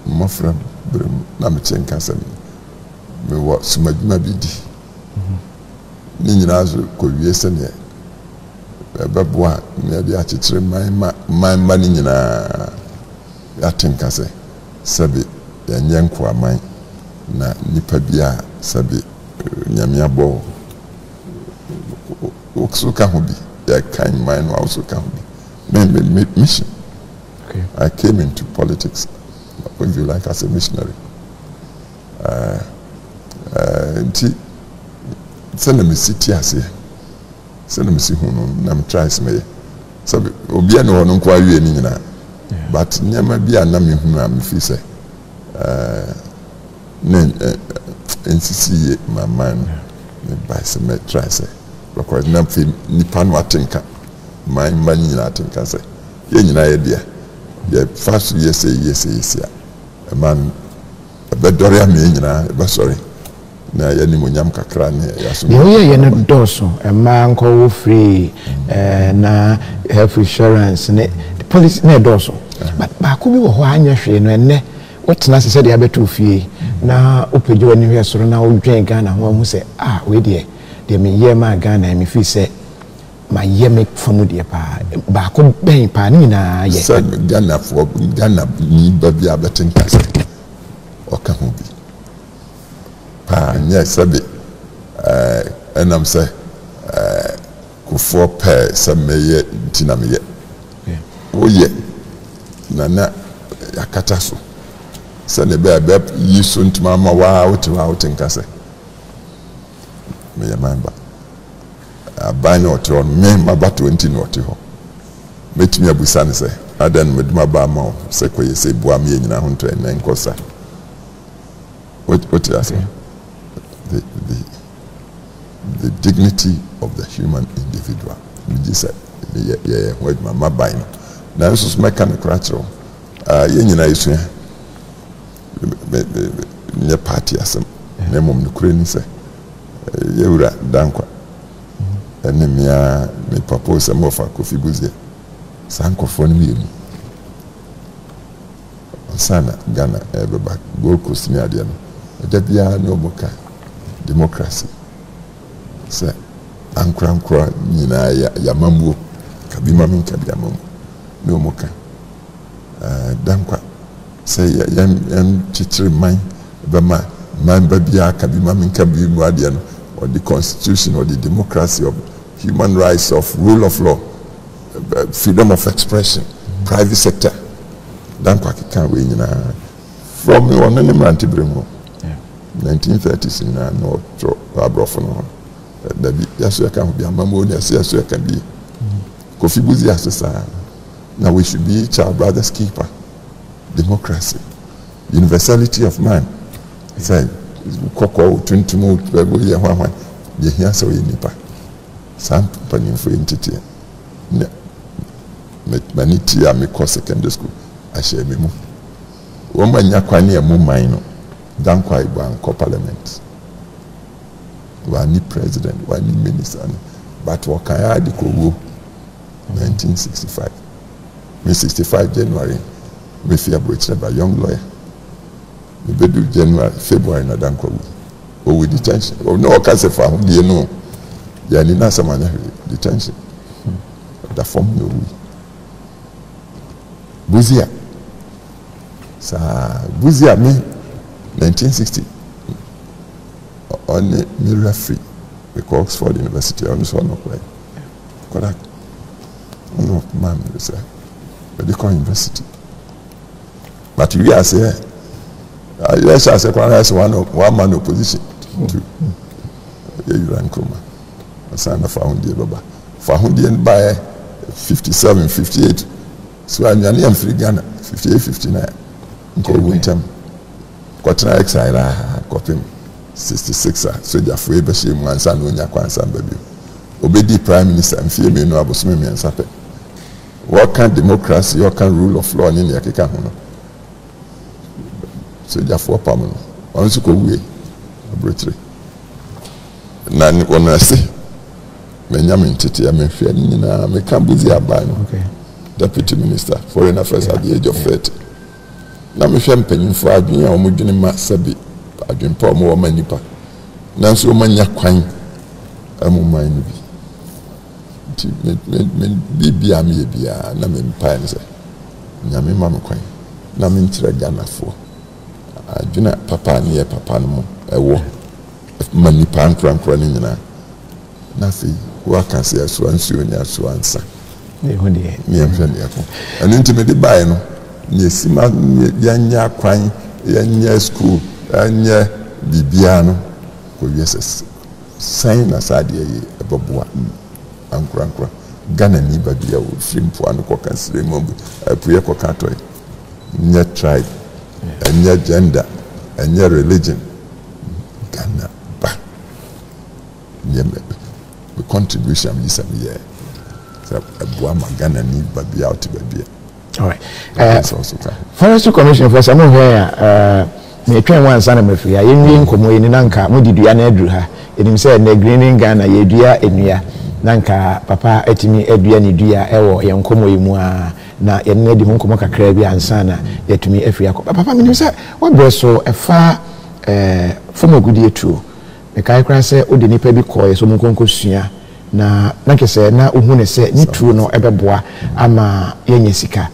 my friend na me chenka say me wo sumaduma bidi ni nyina zo ko wie se ne beboa me dia chichire man ni nyina ya tenka say sabe ya nyenko aman na nipa bia sabe nyame abo okso ka ho bi ya kan man wa also ka ho bi me mission. Okay. I came into politics, if you like, as a missionary. Send me city as here. Send me see who nam tries me. So obi no no kwa wie ni nyina. But nyama bia na me hu am fi say NCC my man me buy some me try say because na fi nipa no atenka man nyina atenka say ye nyina ye dia ye fast yes a man bedore am ye nyina be sorry na ye ni monyam kakra ne ya so ye ne doso e ma nko wo free na health insurance ne policy ne doso ba ko bi wo ho anya hwe no enne wotena se de abeto fie na opejo ani hwe soro na odwen Ghana ho mu se we de me ye ma Ghana me fi se ma ye me famu de ba ko ben pa ni na ye Ghana for Ghana ni ba bia betenka se o ka ho bi pa nya sabe enam se ko for pe se meye ntina meye o ye na yakata so se ne be yi so ntuma ma wa wotenka se me ye mamba aban otro me maba 20 no otiho metimi abusa ne se adan meduma ba ma se koye se bua me nyina ho nto en nkosa what you say the dignity of the human individual we just said yeah what my ban na so mechanic ratro ye nyina yesu ye party asem na mom no kure ni se ye wura dankwa ene me propose mo fa Kofi Buzie sankofo ni mi sana Ghana beba Gold Coast ni ade no da bia no boka democracy se ankra nyina ya mamuo kabima min kabia mamu no moka dankwa se yan chichiri man bema man babia kabima min kabimu ade no or the constitution or the democracy of human rights of rule of law freedom of expression private sector dan kwa kika we nyina from on any mantibremo 1930s na no tro abrofo no da bi yaso ya kan bi amamo ni yaso ya kan bi Kofi Buzie asesa Now we should be each our brother's keeper. Democracy, universality of man. Say, Koko, Tuntumu, Yahuan, Yahiasa, Nipa. Some company for entity. Maniti, I make secondary school. I share me. Woman Yakwani, a mumino, Dankwa, Banko Parliament. One president, one minister, but what can I add? 1965. Me 65 January, me fear breached by young lawyer. We do January, February, na Dankwa. Or with detention. Or no, I can't say for you know. Yeah, ni na some detention. The form no we. Buzia. Sa Buzia me 1960. On me referee with Oxford University on this one of way. Correct. No man say medical university. But we are say yes, I say one man opposition to you rank Kuma. Sign of Foundi Baba. Foundi by 57, 58. So I'm near free Ghana, 58, 59. Go winter. Quatna exile, copy 66. So Jaffe Bashim once and when Yakwan baby. Obedi Prime Minister and fear me no abosumi and sape. What can democracy, what can rule of law in Yakika? So Jaffe Pamano. Once you go away, Britry. Nan one I say. Benjamin Titi, I mean, me Cambuzi Abano, Deputy Minister, Foreign Affairs at the age of 30. Now, me fam penny for a junior or Mujini Masabi, a dream poor more manipa. Now, so many quine, a mummy. Be a me, be a namin pines. Yami Mamma quine, namin Ghana for. I do not papa near Papanamo, a war. Money pan crank running in a nothing. What can say as one soon as one son? Me and Fanny. An intimate buy no. Yesima Yanya crying, Yanya school, Yanya Bibiano. Yes, sign aside a Babua and Crankra. Ghana Niba Bia would film for an cock and slim a Puyaco Catoy. Nya tribe, and nya gender, and nya religion. Ghana Ba. The contribution is a year. So a Buama Ghana need baby out to baby. All right. Forestry Commission for some where me train one son of me free. I in Komo in Nanka, Mudi and Edruha. It himself the greening Ghana, Yedia, Enya, Nanka, Papa, Etimi, Edria, Nidia, Ewo, Yan Komo Imua, na Yenedi Hunkomoka Krabia and Sana, yet to me every Papa Minister, what was so a far from a good year too. The Kaikra say, O de nipa bi koy so mun konko sua na kese na ohune se ni true no ebeboa ama yenye sika.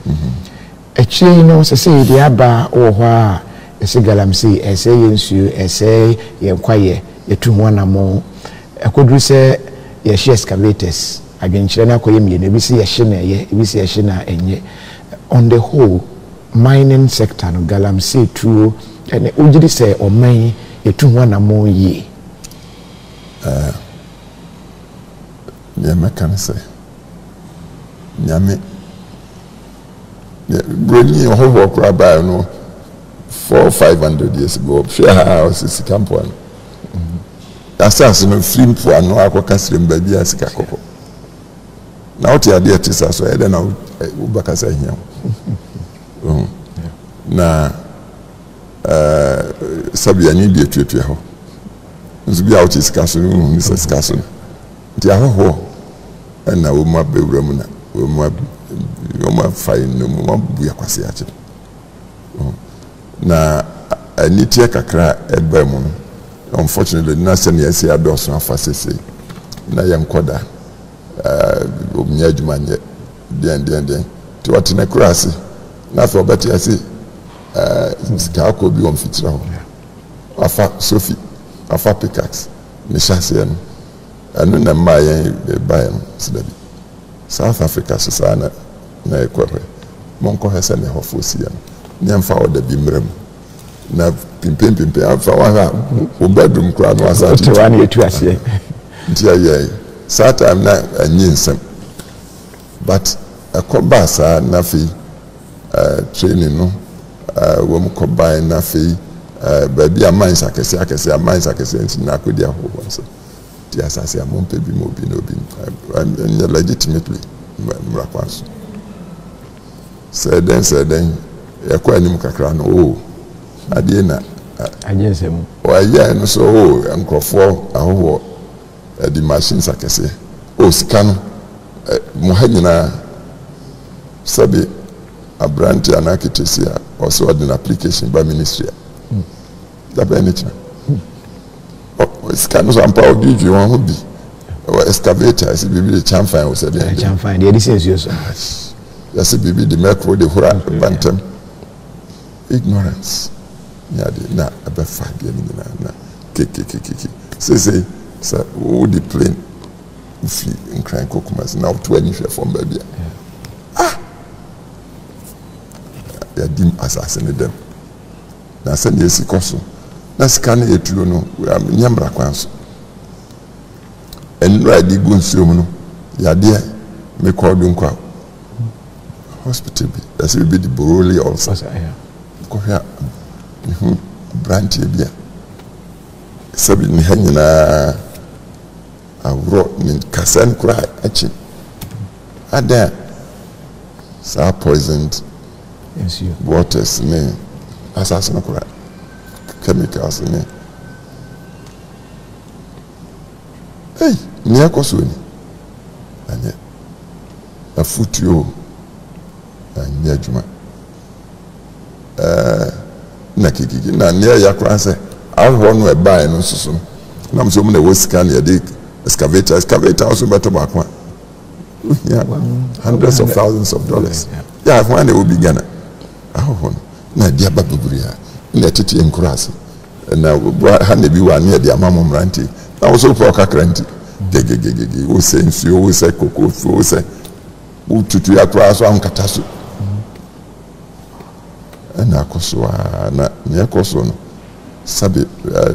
Echi no se de aba wo ho a ese galamsi ese yensu ese yenkwaye yetu ho na mo akoduru se ye share excavators adwenkyere na koye miye na bi se ye hye na ye bi se ye hye na enye. On the whole mining sector no galamsi true ene ugiri se oman yetu ho na mo yi. Can say, Yami, bringing a whole walk rabbi, no, 400 or 500 years ago, share house is a camp one. Assassin of film for no aquacastrim baby as a cacopo. Now, to idea to us, so I don't know, Ubaka say him. Now, Sabia need you to your home. Be out his castle, Mrs. Castle. The other and now we might be Ramuna, we might find no more Buaquasiach. Now, I need to take a cry at Bermon. Unfortunately, nothing yes, I don't know for say. Nayam Koda, Nyajman yet, then, to what in a crassy. Not for better, I say, Skako be on Fitzrow. Afa Sophie. Afa pickaxe ni chassis anu na maye buy sidabi South Africa so sana na ekwawe monko hesa ne hofosi ya nyamfa oda bi mrem na pimpim afa wa o bedroom kra no asati to one etu ase ntia ye saa time na anyinsem but ɛkɔba saa na afei training no wɔn kɔba na afei baabi a mines akɛse nsi na akɔdi ahoɔ nso ti asase a mɔmpɛ bi ma obi na obi nyɛ legitimately mmara kwan so sɛ dɛn yɛkɔ anim kakra no adeɛ na agye nsɛm wɔayɛ no so nkurɔfoɔ ahohoɔ ɛde machines akɛseɛ sika no mo ha nyinaa sɛbi aberante anaa ketesi a ɔsɛ ɔde no application ba ministry a dabɛɛ ne kyena sika no so ampa ɔdwidwi wɔn ho bi excavator ɛsɛ biribi de kyamfan wɔ sɛ deɛ kyamfan deɛ ɛde sɛ nsuo so yɛsɛ biribi de mɛkoro de hora bantam ignorance na ɛbɛfa deɛ no nyinaa na kekekekeke sesei sɛ wode plane wofi nkran kokumas na woto ani hwɛ fam baabi a yɛdi asase no dɛm na sɛdeɛ ɛsi kɔ so na sika no yɛtuo no nyɛ mmara kwan so ɛnura yɛde gu nsuo mu no yadeɛ mekɔ do nkɔ hospital bi yɛsɛ bibi de boroli ulcer kɔhwɛ a mehu branteɛ bi a sɛbi ne ha nyinaa aworɔ ne kasa no koraa akyi adan saa poisoned waters ne asase no koraa chemicals ne nea kɔ so ni anyɛ afutuo anyɛ adwuma na kikiki na nea yɛ koraa sɛ ahoɔ no ɛbaeɛ no nso so no nam sɛ ɔmu na ɛwɔ sika ne yɛde excavator also bɛtɔ baako a wohia hundreds of thousands of dollars yɛ ahoa na ɛwɔ bi Ghana ahoɔ no na ɛde aba bebree a na ɛtete nkoro ase na ha na bi wɔ a ne yɛde ama mo mmeranteɛ na wo so wopɛ ɔkakra nti gegegegege wo sɛ nsuo wo sɛ kokofuo wo sɛ wotutu ya koraa so ankata so ɛna akɔ so a na neɛ kɔ so no sabi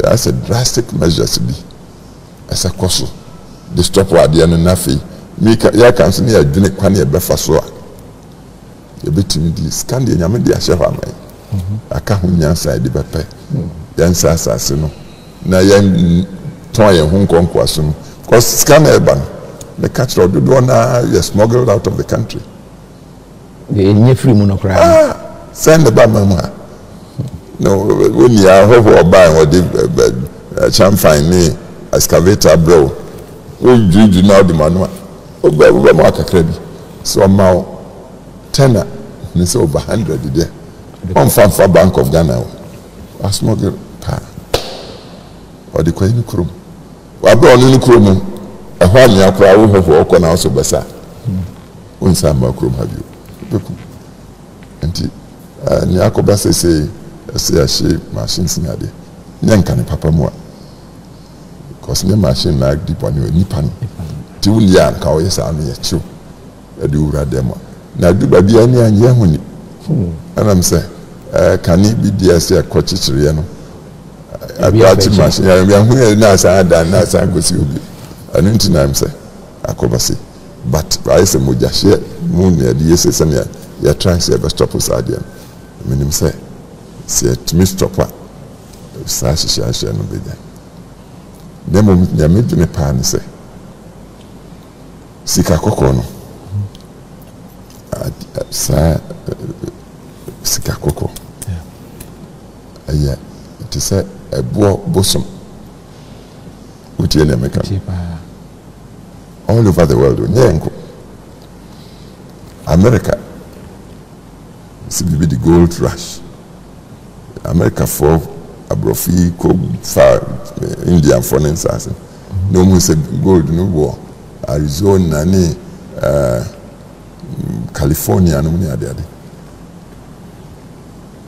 asɛ drastic measures bi ɛsɛ kɔ so de stop adeɛ no na afei yɛaka nso ne yɛadwene kwa ne yɛbɛfa so a yɛbɛtumi di sika deɛ nyame de ahyɛ hɔ ama yɛ aka ho nyansa yɛde bɛpɛ yɛnsa asase no na yɛntɔn yɛn ho nkɔnkoa so no because sika na ɛba no meka kyerɛ ɔdodoɔ na yɛ smuggled out of the country ɛnyɛ firi mu no koraa sɛn ne ba ma mu a no woni ahɔhoɔ ɔbaa wɔde chamfan ne excavator brɛ wo dwudwu na ɔde ma no a wobɛ ma akakra bi sɛ ɔma wo tena ne sɛ over 100 deɛ ɔmfamfa Bank of Ghana wo asmuggle paa ɔde kwayi no kurom wabɛ ɔno no kurom mu ɛhɔ anea koraa wohɔhoɔ ɔkɔ na wo so bɛsa wonsa ma kurom ha bio wobɛkum nti ne akɔba sɛsei ɛsɛ yɛahye machines ne ade nyɛ nka ne papa mu a because ne machine na adi bɔne wɔ nipa no nti wo nie a nka wɔyɛ saa no yɛkyew ɛde wura dɛm a na adu baabi a ne anyɛ ho ni ɛnam sɛ kane bi di ɛsɛ ɛkɔ kyekyereɛ no abrate machine yɛahu yɛ na asan adan na asan kɔsi obi ɛno nti nam sɛ akɔba se but ayɛ sɛ mogyahyeɛ mu ne ade yɛsɛ sɛnea yɛtran sɛ yɛbɛstɔpo saa adeɛ no menim sɛ sɛ yɛtumi stop a saa hyehyɛahyɛ no bɛgya na mmom nea medwene paa ne sɛ sika kɔkɔɔ no saa sika kɔkɔɔ ɛyɛ te sɛ ɛboɔ bosom wotie nea meka all over the world nyɛ nko America si bibi the gold rush America for aborɔfo kɔ fa Indiafoɔ ne nsase na ɔmu sɛ gold no wɔ Arizona ne California no mu ne adeade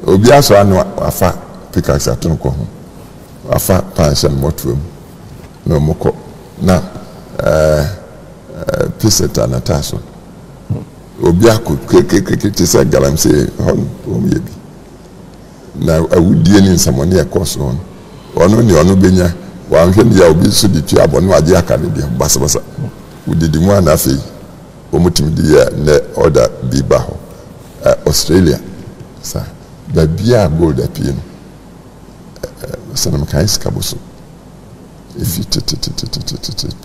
obi asɔ ano afa pickaxe ato no kɔ ho afa panhyɛ no mɔtoa mu na ɔmu kɔ na peseta nata so obi akɔ kekekeke te sɛ galamsey hɔ no ɔmu yɛ bi na awudie ne nsɛmɔne ɛkɔ so no ɔno ne ɔno bɛnya wanhwɛ ne yɛ obi so de tua abɔ ne wagye aka ne deɛ basabasa wodidi mu a na afei omutimi ya ne order bi ba ho Australia sa ba bia gold apie no sanam kan skaboso if you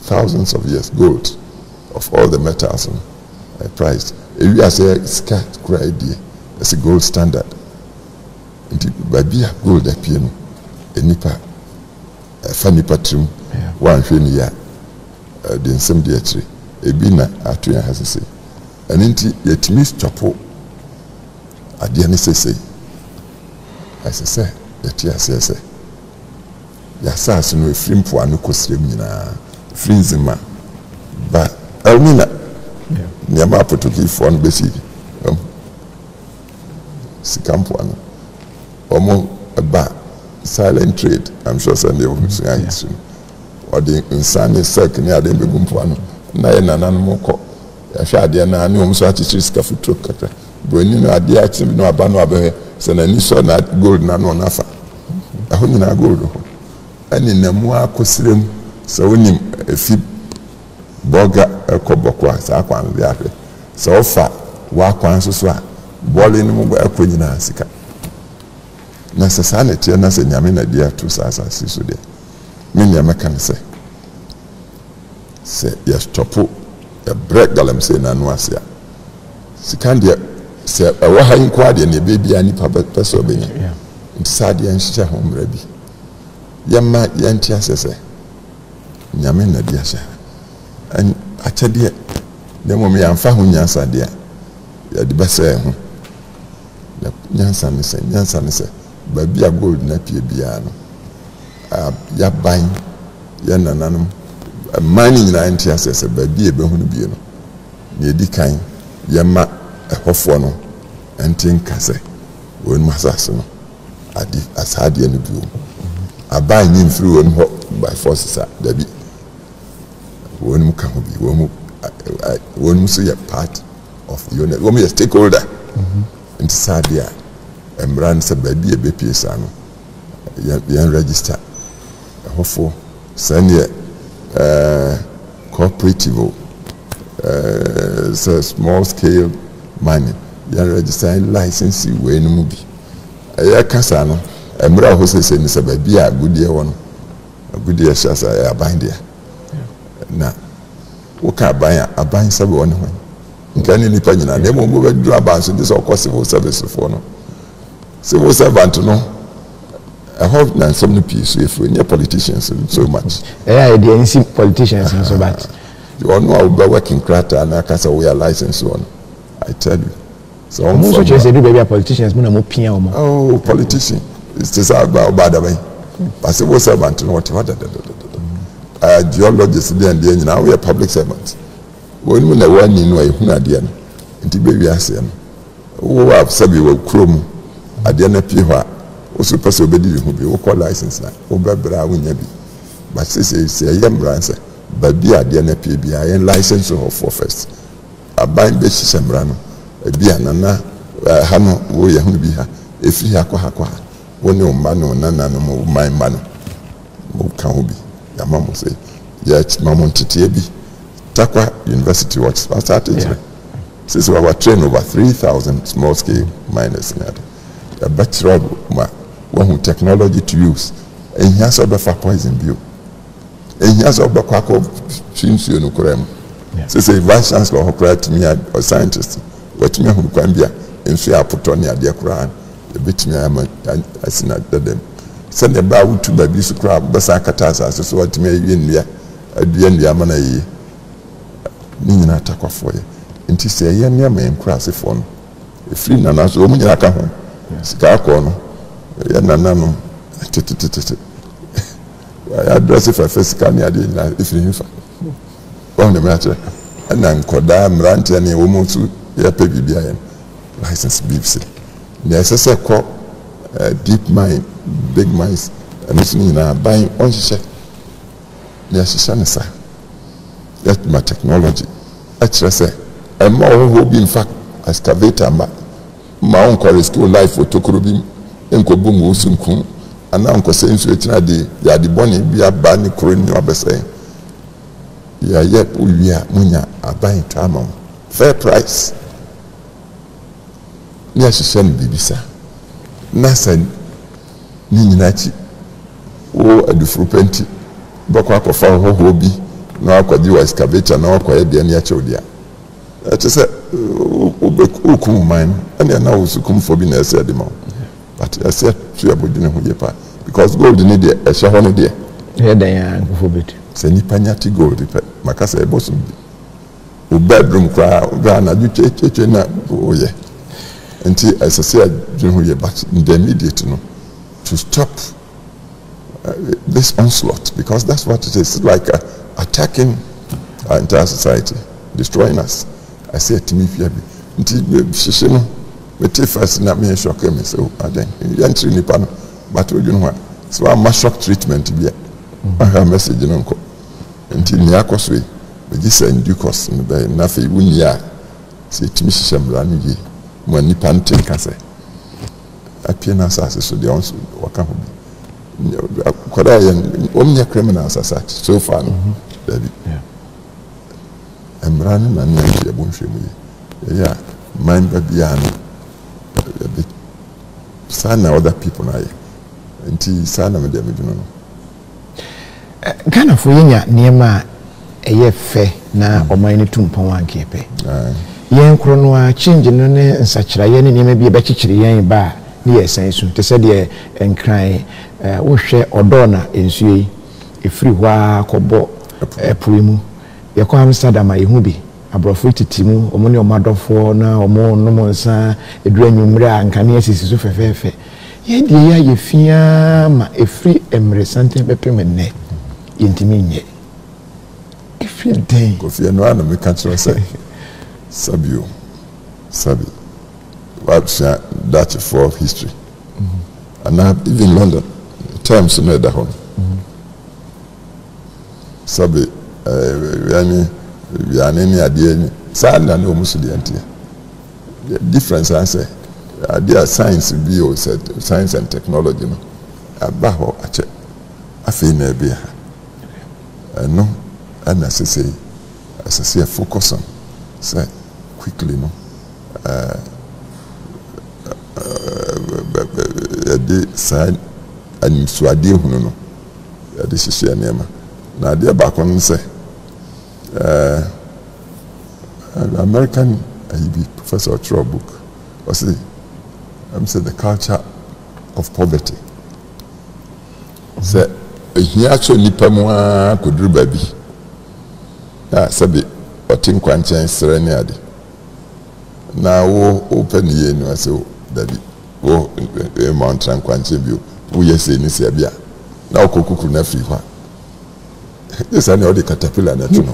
thousands of years gold of all the metals priced if you as a scat cry idea as a gold standard nti ba bia gold apie no enipa fani patrim wan hwe ni ya de nsem de akire ebi na atoya hasese aninti yetimi chopo ade ne sese asese yeti asese ya sase no efrim po anu kosrem nyina frinzima ba almina ne ma potoki fo no besi sikampo anu omo ba silent trade I'm sure Sunday will see history or the insane sek ni ade be gumpo anu na ye nanan mo ko ya hwa ade na ani omso achichiri skafu trok kata broni no ade achi no aba no abe se na ni so na gold na no nafa aho ni na gold ho ani na mu akosirem se wonim efi boga ekoboko asa akwan bi ahwe se ofa wa kwan so a bole ni mu akonyina sika na sasa na tie na se nyame na dia to sasa siso de me nyame kan se ya stopo ya break galam se na no asia sikandia se wa ha nko ade na bebia ni pa peso benya ntisade en hye ho mra bi yamma yanti asese nyame na dia sha an achade ne mom yamfa ho nyansa de ya de bese ho na nyansa ne se babia gold na pie bia no ya ban ya nananum mani nyina nti asese babia be hu no bie no ne di kan yama ehofo no entin kase won masase no adi asade no bio aban nyi mfiri won ho by force sa dabi won ka ho bi won so ya part of the unit won ya stakeholder nti sadia emran se baby e bepesa no ya register hofo sane cooperative so small scale mining ya register license we no bi ya kasa no emra ho se ni se baby a gudie won gudie shasa ya bande na wo ka aban sabe won ho nkani ni pa nyina na mo be du abanso dis o civil service for no civil servant no I hope na some peace if we politicians so much yeah the NC politicians so bad you all know about working crata and akasa we are licensed one I tell you so most of say do baby politicians mo na mo pia o oh politician it's just about bad way but civil servant no what geologist dey and dey now we are public servants when we na one ni no ehun ade no nti baby ase no wo wa sabi wo krom ade na pie ho a o super so be di ho bi wo call license na wo bebra wo nya bi but say yemra say ba bi ade na pie bi a license ho for first aban be chisemra no bi anana ha no wo ye ho bi ha efi ha kwa wo ne o ma no nana no mo man ma no mo ka ho bi ya ma mo say ya ma mo tete bi Takwa University what started since we were trained over 3,000 small scale miners in a bachelor one technology to use and he has other for poison bio and he has other quack of streams you know since a vice chancellor who to me or scientist what me who can be in fear put on your Quran a bit me I seen at them send a bow to baby to crab basakatasa so what me in me at the end yamana ye ni na takwa foye nti se ye ne ma enkrase fo no e free na na so o munya ka ho sika akọ no ye na na no tete ya address for physical ni ade na e free fa o ne ma che na nkoda mrante ne wo mu su ye pe bibia ye license bibsi ne sese ko deep mine big mines and so ni na buy on hye ne hye ne sa that my technology actually say and more who be in fact excavator ma on ko restore life photocopy bi enko bu mu osunku ana onko say nso etina de ya de boni bia ba ni kro ni obese ya ye uwia munya aban tama fair price ni ahyehyɛ no bibisa na sɛ ni nyina akyi wo adufuru penti bɔkɔ akɔfa hoho bi na akɔgye wa excavator na akɔyɛ deɛ ne akyɛw deɛ ɛkyɛ sɛ wokum man ɛne na wo sukumfo bi na ɛsɛ de ma but ɛsɛ tu abɔdwene ho yɛ pa because gold ne deɛ ɛhyɛ hɔ no deɛ ɛyɛ dan a nkufo bɛtu sɛ nipa nya te gold pɛ maka sɛ ɛbɔ so bi wo bedroom koraa gaa na adwo twetwe na woyɛ nti ɛsɛ sɛ adwene ho yɛ but in the immediate no to stop this onslaught because that's what it is. It's like attacking our entire society, destroying us. I say to me, nti no me take first na me shock me so aden yantri nipa no but you know what so am shock treatment bi I have message no nko nti ni akoso yi me gi say due course no be na fe wuni a say timi hyehyɛ mra no yi mo nipa nten ka say apie na asase so de onso waka ho bi kwada yɛ omnya criminals as such so far no dabi mra no na ne yɛ bonhwɛ mu yi yeah mind bia no sana other people na yɛ nti sana me de me dwuno no Ghana fo yenya niema ɛyɛ fɛ na ɔman ne tumpɔn anke pɛ yɛn kro no a change no ne nsakyera yɛn ne niema bi bɛkyekyere yɛn ba ne yɛ san su te sɛ deɛ nkran wohwɛ ɔdɔ na ensuo yi efiri hɔ a kɔbɔ ɛpoe mu yɛkɔ Amsterdam a yɛhu bi abrɔfo titi mu ɔmo ne ɔmo adɔfo na ɔmo nom nsa edura nwumre a nkane asisi so fɛfɛɛfɛ yɛn deɛ yɛ ayɛ fia ma efiri emre santen bɛpem nnɛ yɛntimi nyɛ efiri den Kofi no ana me catch say sabio sabi what's that for history and now even London terms no da hon sabi yani ni ade ni sa na no musuli ante the difference I say there science bi o said science and technology no abaho ache afi na bia no and as I say focus on say quickly no the side and so ade hunu no the hyehyɛ nema na ade ba kon say an American professor Troy book was said the culture of poverty. Say here so nipa mu a koduru babi na sabi otin kwanchan sere ne ade na wo open ye no ase dabi wo mountain kwanchan bi wo yese ni se bia na okokukuru na free hwa this and all the caterpillar na tuno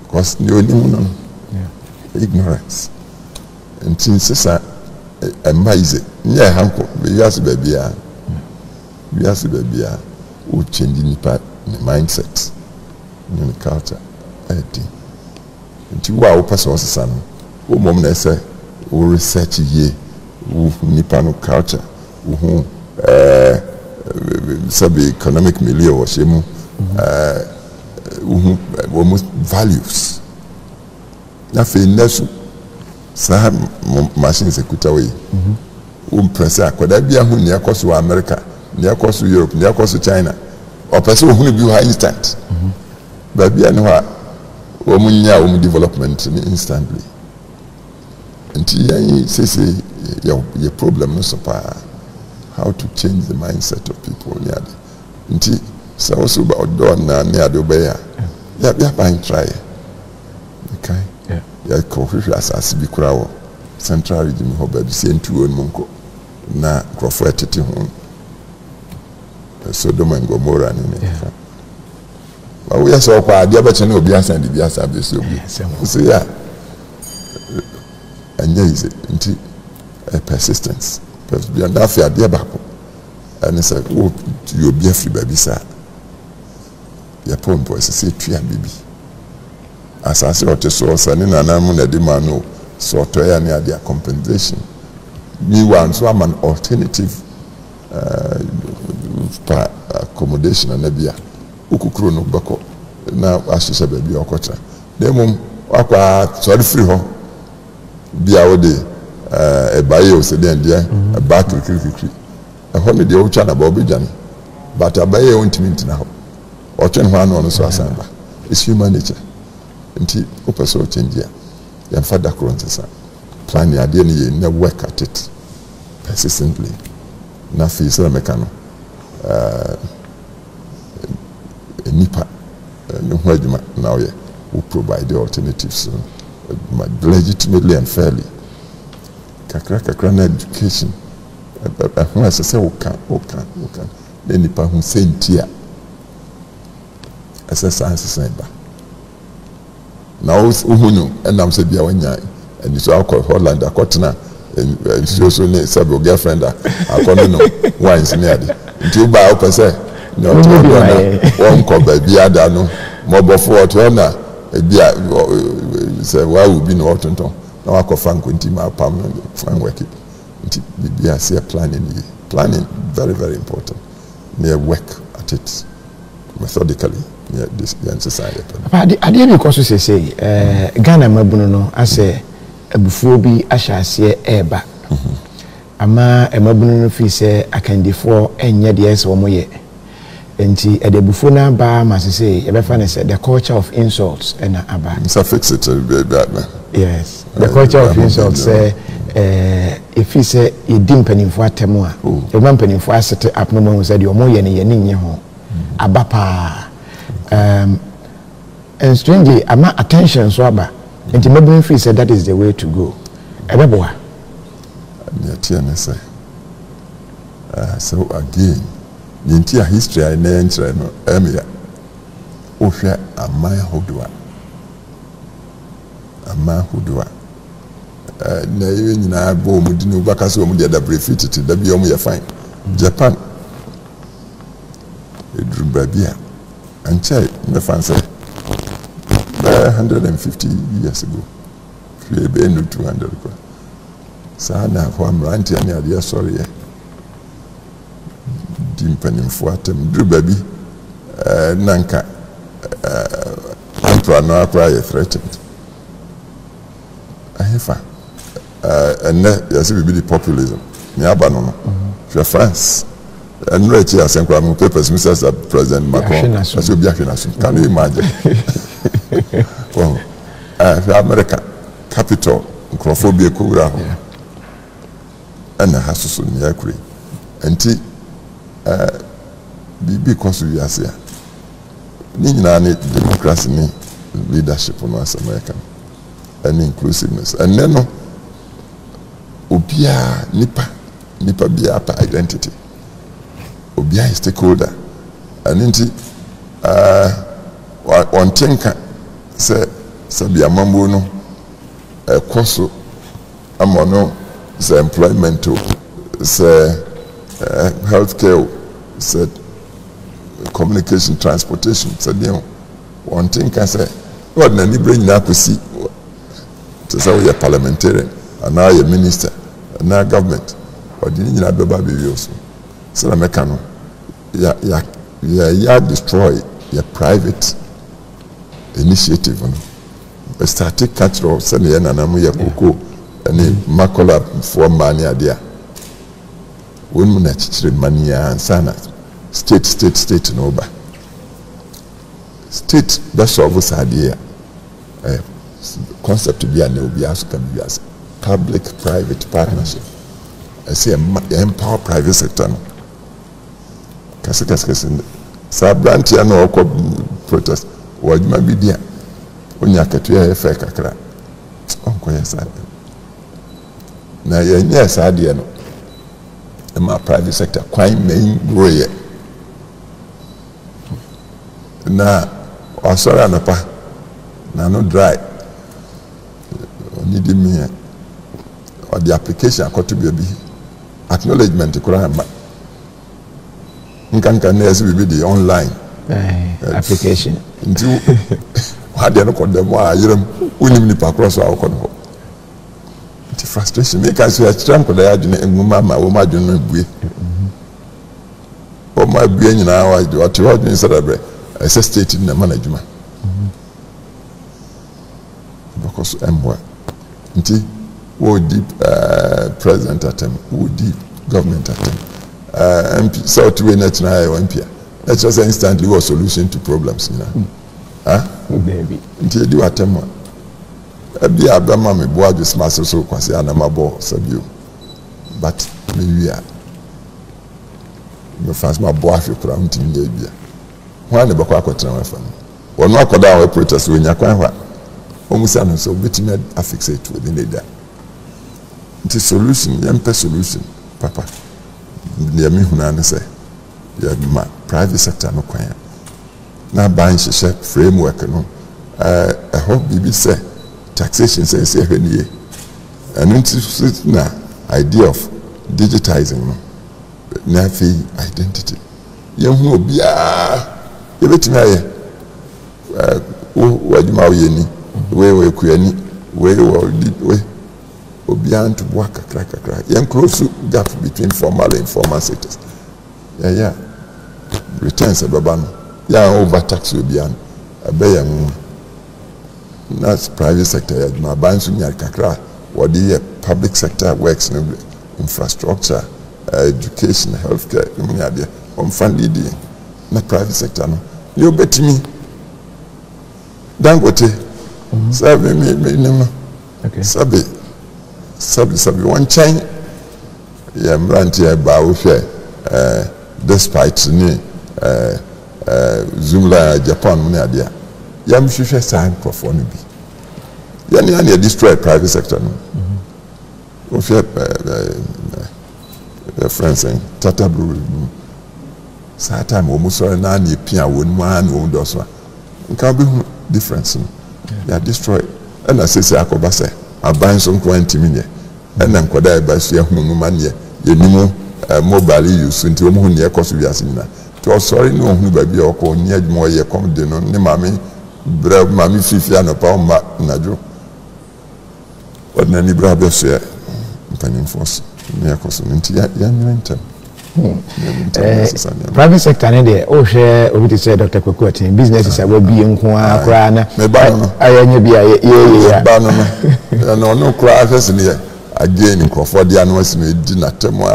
because the only one ignorance and since amazing yeah hanko we ask baby who changing the mindset in the culture and you are person son who mom na say who research ye who nipa no culture who sabi economic milieu wa shemu almost values na fe nesu sa machines ekutawe press akoda bia hu ne akoso America ne akoso Europe ne akoso China o person hu bi ha instant ba bia ne ha o munya o development instantly until you say your problem no so how to change the mindset of people until so also about don na ne ade obey ya by try okay ya kohwehwe asase bi kura wo central region ho ba bi se ntuo no nko na crofo etete ho Sodom and Gomorrah ni ba wo ya so kwa ade ba chene obi asan de bi asa be so bi so ya anya is nti persistence bi and afia ade ba ko and say wo you be free ba bi sa ya pompo ese tua bibi asase oteso sane nanamu na de manu so to ya ne ade compensation me want so am an alternative accommodation na bia ukukuro no bako na ahyehyɛ ba bi okocha demom wakwa sorry free ho bia wo de ebaye o se den dia eba kirikirikiri ho ne de o twa na ba obedwane but abaye o ntimi ntina ho o twen ho ano no so asamba it's human nature nti o person change ya ya fada krontsesa plan ya de ne ye na work at it persistently na fi se meka no nipa no ho adwuma na o ye who provide the alternatives legitimately and fairly. Kakra na education. Who has to say, okay. Then nipa who say ntia. As a science center. Now, uhunu, and I'm saying, and it's alcohol Holland, a cotton, and she also needs a girlfriend. I can't know why it's near it. Until by up, I say, no, one call baby, I don't know. Mobile for honor. Ebia say why we be no tonton na wa ko fan ko ntima pam no fan work nti bibia say planning very very important near work at it methodically near this the society but ade bi ko so say Ghana mabunu no ase abufuo bi ahyase eba ama mabunu no fi say akandifo enye de ese wo moye enti edebufo na ba masese e be fa ne say the culture of insults and aba so fix it yes the culture of insults say if he say e dim panimfo atemu a e man panimfo asete up no mo say de omo ye ne ye nye ho aba pa and strangely ama attention so aba enti maybe free say that is the way to go e be boa ya tie ne say so again Yinti a history I na entre no emia ohwe aman hodua na ye nyina bo mu dinu bakase mu de da brefit da bi omu ye fine Japan edru babia anche me fanse 150 years ago free be no 200 ko sana ho amranti ani ade sorry ye dimpanimfo atem dru babi nanka emperor no akra threatened ahefa and yes we be the populism ni aba no France and right here asenkwa mu papers Mr. President Macron as obi ahwenaso can you imagine well America capital nkrofobia kowura ho and hasusu ni akure enti because we are here. Ni democracy ni leadership no as American and inclusiveness. And then no obia nipa bia pa identity. Obia is stakeholder. And inti one thinker say bia mambo no koso amono say employment say healthcare said communication transportation said one thing can say what na bring na kwesi to say we are parliamentarian and now you minister and now government or the nyina beba be also so na meka no ya destroy your private initiative no starting culture say na nanamu ya koko and makola for mani adia when na chichire mania sana state no ba state that solve sadie concept bi an obi asuka bi as public private partnership I say empower private sector no kase sa branch ya no ko protest wajuma bi dia onya katu ya efe kakra onko ya sa na ya nya sadie no my private sector quite main grow na osora na pa na no dry need me or the application akoto bi acknowledgement kura ma nkan na yes be the online application nti wa de no kodem a yiram unim ni pa cross akono the frustration make us we try to da adwene enguma ma wo ma adwene bue o ma bue nyina wa ati adwene celebrate as state na management because emwa nti wo deep president atem wo deep government atem MP South Way national MP that's just instantly was solution to problems baby nti edi atem abi abama me boa just maso so kwase anamabo sabio but me wia me fast ma boa fi kura unti nge bia ho ne bakwa akotra ma fam wono akoda we protest we nya kwan hwa omusa no so betimi affix it within the day nti solution yampe solution papa ne mi huna ne say ya ma private sector no kwan na ban hye framework no hope bibi say taxation say hweniye and nti na idea of digitizing no na fi identity yehu obia yebetimi aye waduma oyeni we kuyani we obia to work kakra yen close gap between formal and informal sectors yeah returns ababa no ya over tax obia abeya mu that's private sector na bansu nya kakra what the public sector works in infrastructure education healthcare munya dia on funded na private sector no you betimi Dangote sabe me no okay sabe one chain ya mranti ya ba wo hwe despite ni Zumla Japan munya dia ya mhwehwe san profo no bi yani destroy private sector no wo hwe friends and Tata Brewery saa time omo so na na pia won mu an wo do so nka be difference ya destroy and say akoba say aban so nko antimi ne and nkoda e ba so ya hunu ma ne ye nimu mobile use nti omo hu ne ekoso wiase nyina to sorry no hu ba bia okọ ni adwuma ye kom de no ne mami bra mami fifi anopa ma najo odna ni bra be so ya mpanyim force ne ekoso nti ya nyentem private sector ne de o hwe obi say Dr. Kwaku Atin business is about bi nko akra na ayanya bi ye ba no no kra access ne again nkrofo dia no asime di na temo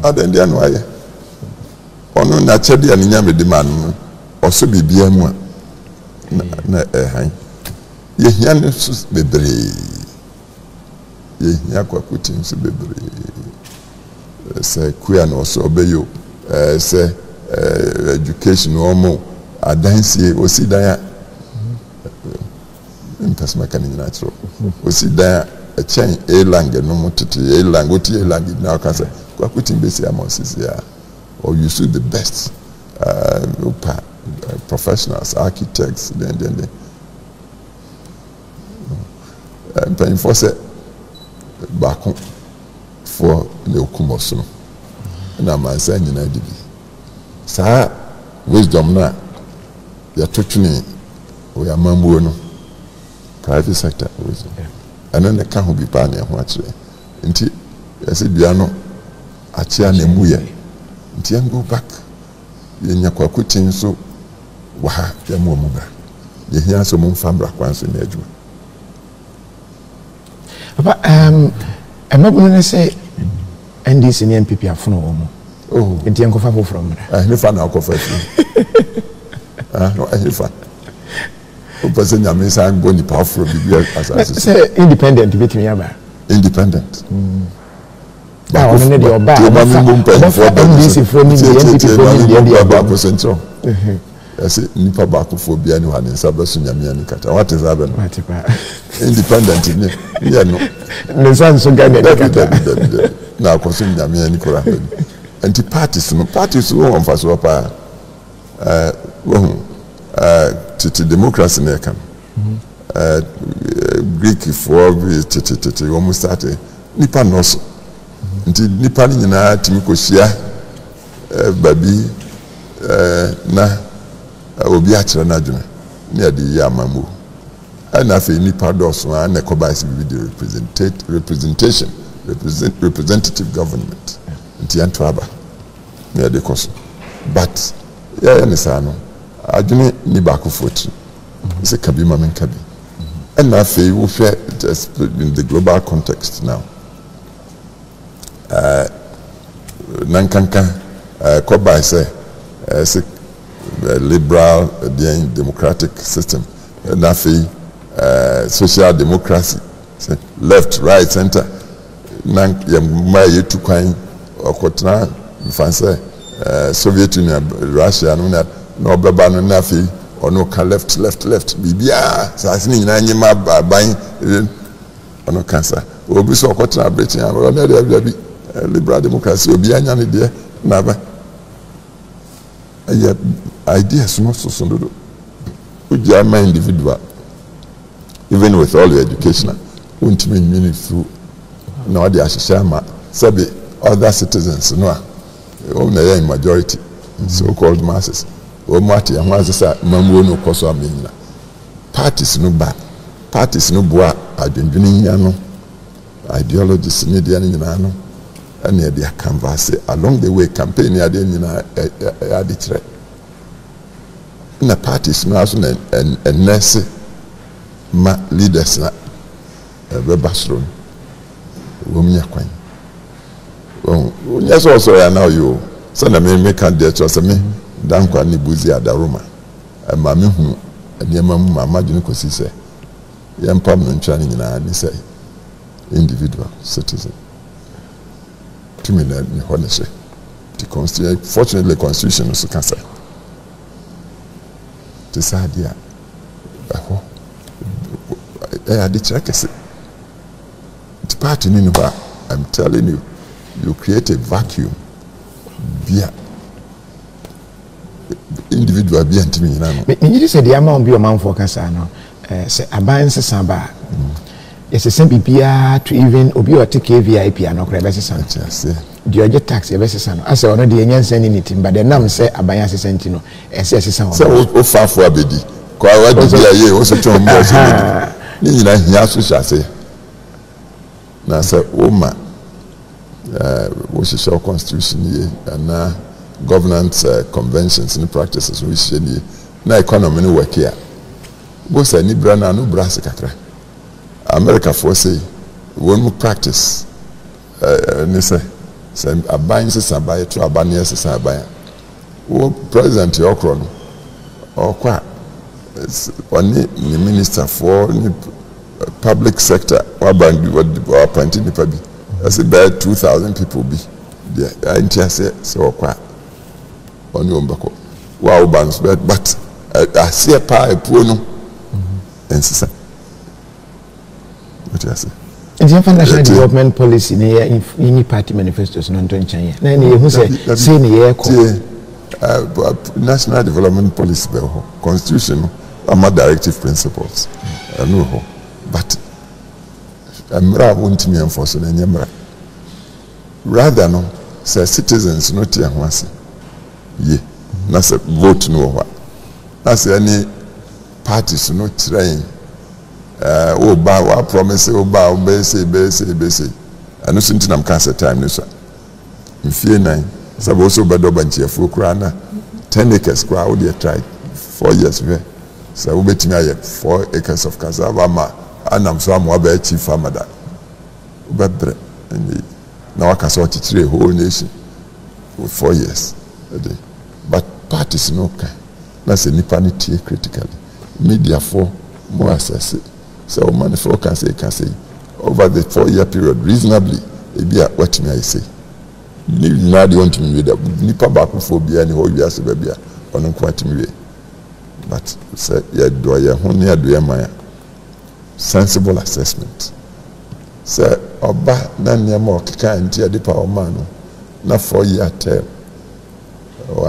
adan dia no aye onu na chede ne nya mede man no oso bibia mu na han ye hia ne bebre ye hia Kwaku Atin so bebre say queer no so obeyo say education omo adansie osidan impersonal can natural osidan a chain a lang no mutiti a lang oti a lang now can say Kwaku Atin besi amosisi ya or you see the best professionals architects then and for say back for the okumoso na mansa nyina dibi saa wisdom na ya totuni o ya mambuo no private sector wisdom ana ne ka ho bi pa na ho akire nti yesi bia no achia na muye nti en go back ye nya Kwaku Atin so wa ya mu bra ye hia so mu famra kwanso na adwuma papa amabunu ne say NDC ne MPP afono wo mu nti enkofa fo from mra ne fa na akofa fi no fa o pese nya me san go ni pa afro bibia asase say independent betimi yaba independent ba ono ne de oba NDC from the MPP from the oba ko central ese nipa ba ko fo bia ni hane sa basu nyame ani kata what is happen independent ni ya no ne san so ga ne kata na ko so nyame ani kora anti parties wo on fa so pa titi democracy na kan Greek for titi wo mu start nipa no so nti nipa ni nyina timi ko hia babi na obi a kire na dwuma ne ade ya mamu ana fe nipa doso na ko ba si bi representative government nti antwaba ne ade koso but ya ne sa no adwene ni ba ko foti se kabi ma men kabi And I feel we share just in the global context now. Nankanka, Kobai say, liberal, democratic system. And I feel social democracy, left, right, center. Nank yamaye tukwain okotna fancy Soviet Union, Russia, no baba no nafi or no left bibia sasini nyina nyima ban ono cancer obi so okotna Britain or no dey liberal democracy obi anya ne de na ba ideas no so do uja my individual even with all your education won't mean meaningful no dey ashishama sabi other citizens no a majority so-called masses omati amazisa mamuo no koso amina parties no boa adwendwene nya no ideologies ni de nyina no and they canvass along the way campaign ya de nyina ya de kire na parties no aso na nurse ma leaders na bebasro womnya kwan yes also ya now you send me candidate or me dan kwa ni buzi adaroma ma me hu eniema mu mama dwene kosi se yempam no ntwa ni nyina ni say individual citizen to me na ni honest the constitution fortunately the constitution is can say to sadia aho the check is the party ni ba I'm telling you you create a vacuum via individual be antimi nyina no me say the amount be o man for kasa no say aban sesa ba yes say bibia to even obi o take VIP anokra be sesa no the oje tax e be sesa no ase ono de enyansa ni nitim but the nam say aban asesa ntino ese sesa ho say o fafo abedi ko awadi bia ye o so ton mo so ni nyina hia so hyase na say o ma which is our constitution here and governance conventions and practices we see here na economy no work here both any brand and no brass kakra America for say when we practice ni say aban se sabai to abania se sabai wo president okro no okwa oni ni minister for ni public sector wa bandi wa appointed ni pabi as about 2,000 people be there. I say so on your back. Wow, bands, but I see a pie puno and sister. What you say? And the national development policy in any party manifestos non to China. Nani who say national development policy constitution are directive principles. I know, but Amra won't me enforce on any rather no say citizens not here once ye na say vote no what na say any parties no train o ba wa promise o ba o be say and so ntinam can say time no so in fear 9 sabo also bedo banchiefo kura na 10 acres kura o dey try 4 years we so we betimi aye 4 acres of cassava ma anam so am wa chief farmer da ubebre na waka so a whole nation for 4 years but parties no can that's a nipanity critically media for more access so man for can say over the 4-year period reasonably e be what me I say ni na dey want me with nipa back for bia ni ho wiase ba bia ono kwati me but say ya do ya ho ne ado ya man sensible assessment say oba na niam o kika nti ade pa o man no na 4-year term o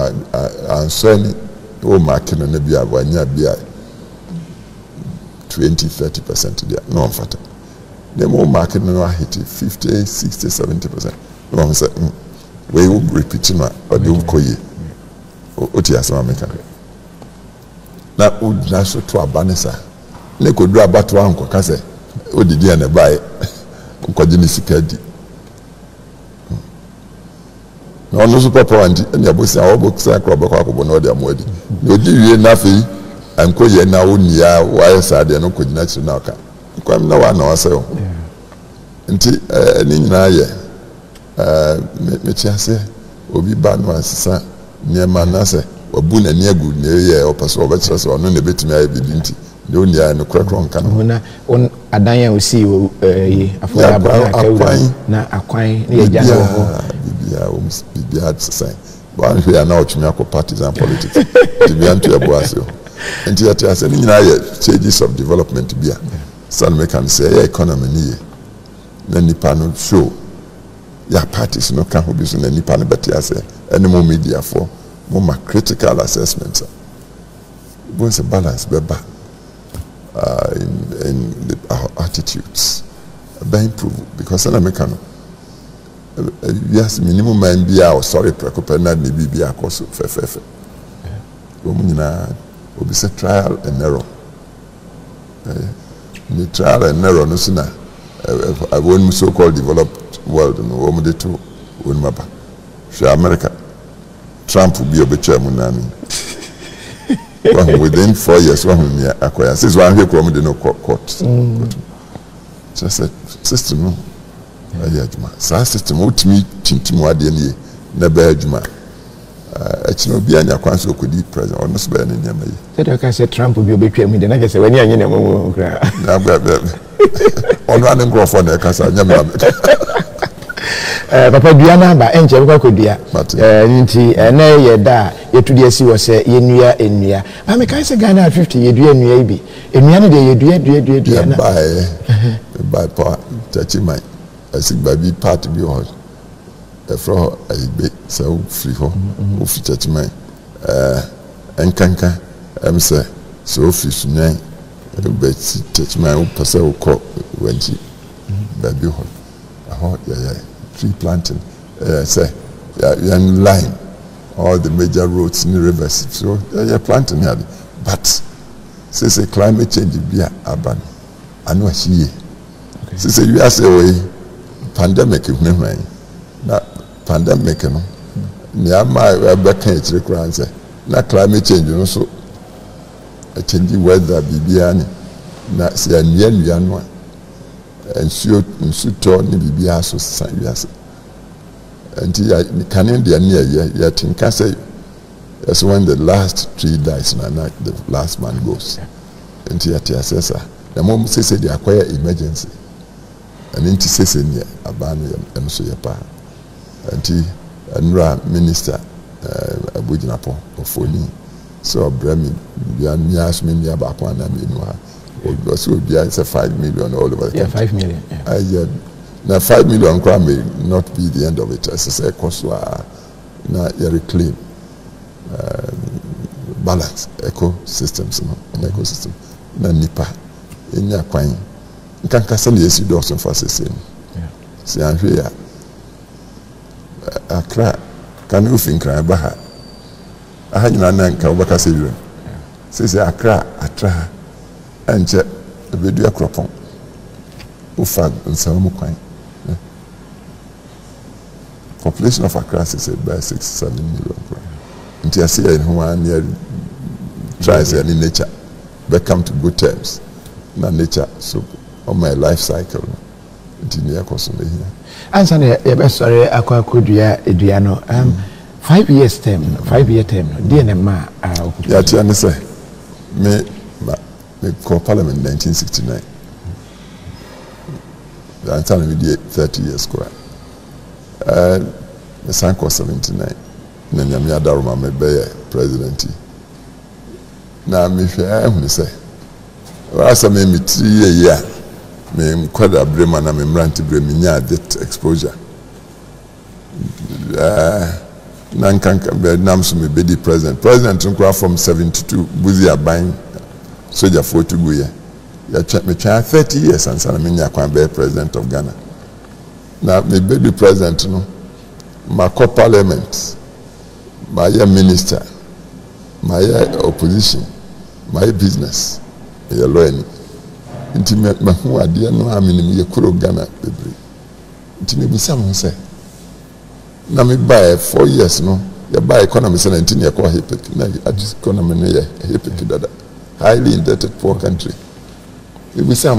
ansani o makino na bia wanya bia 20-30% there no fata dem o makino no hit 50, 60, 70%. No say we will repeat na o de ukoye o ti asama meka na o na so to abanisa ne ko dura bato anko ka se o didi na bai ko gini sikadi no no super point and ya bosi awo box akro ba kwa ko no de amodi no di wie na fe anko ye na wonia wa sa de no kogina chi na aka kwam na wa na wase yo nti ni nyina ye me chiase obi ba no asesa niema na se wabu na ni agu ne ye opaso obetire se ono ne betimi aye bibi nti ne onia no krakro nka no na on adan ya osi ye afoya ba na akwan ne ye jana ho bibia sai one here now to partisan politics to be anto eboasio nti ya tia se ni nyina ye changes of development bia san me can say ya economy ni ye na nipa no show ya parties no kan hobi so na nipa no betia se any more media for more critical assessments once a balance beba in our attitudes be improve because na me can yes minimum man bia o sorry prekopena ni bibia akoso fefefe nyina obi se trial and error ni trial and error no sina I won so called developed world no wo mde to won maba sha America Trump bi obecha mu nani within 4 years one ya akoya since one here from the no court just a system no ayi adwuma sa system otimi tintim wade ne na ba adwuma achino bia nya kwanso okodi president ono so ba ne nyama yi said ka say Trump bi obetwa mu de na gese wani anye na mu kra na ba ono an ngrofo na ka sa nyama papa duana ba enche kwa kodua nti na ye da yetudi asi wo se yenua enua ba me kai se Ghana 50 yedua enua ibi enua ne de yedua na by part chachi mai asi baby part bi ho efro aibe so free ho o fi chachi mai enkanka emse so fi sunyan be chachi mai o pese o ko wanji baby ho aho ya tree planting say young line all the major roads in the rivers so you're planting here but say climate change be aban anu ahie say you are say pandemic na pandemic no ni ama be kan etire kran say na climate change no so a change weather bibia ni na say anua no nsu to ni bibia so san wiase until ya kanen de ne ya tinka say as when the last tree dies na the last man goes until ya tia sesa the mom say they acquire emergency and until say ne abanu ya so ya pa until anura minister abujinapo ofoni so brami bia mi asmi ni abakwa na menu ha also there is a 5 million all over the country. 5 million. Yeah. Now 5 million may not be the end of it. As I say, cost na reclaim balance ecosystems no ecosystem na nipa enya kwan nkan kasa na yesi do so fa sese no. Si anhwe ya Accra kan you think kan ba ha aha nyina na nka obaka se yire. Sese Accra atra anche ebedu akropon ufa nsamu kwan population of Accra is about 6-7 million nti ase ya ho an near tries any nature but come to good terms na nature so on my life cycle nti ne yakoso na hia ansa na e be sore akwakodua edua no 5 years term 5 year term no dey na ma ya tia ne say me called Parliament in 1969. The time we did 30 years square. The Sanko 79. Then Yamia Daruma me be president. Now me share me say. Asa me 3 year. Me kwada brema na me mranti brema nya that exposure. Nankanka be namso me be the president. President nkwa from 72 buzi aban soldier for to go here. You check me 30 years and say me nya kwan be president of Ghana. Now me be the president no. My parliament, my minister, my opposition, my business, my lawyer. Intimate ma hu ade no amini me kuro Ghana bebre. Intime bi sam say. Na me buy 4 years no. Ya buy economy say 19 year ko hepek. Na economy no ye hepek dada. highly indebted poor country. We say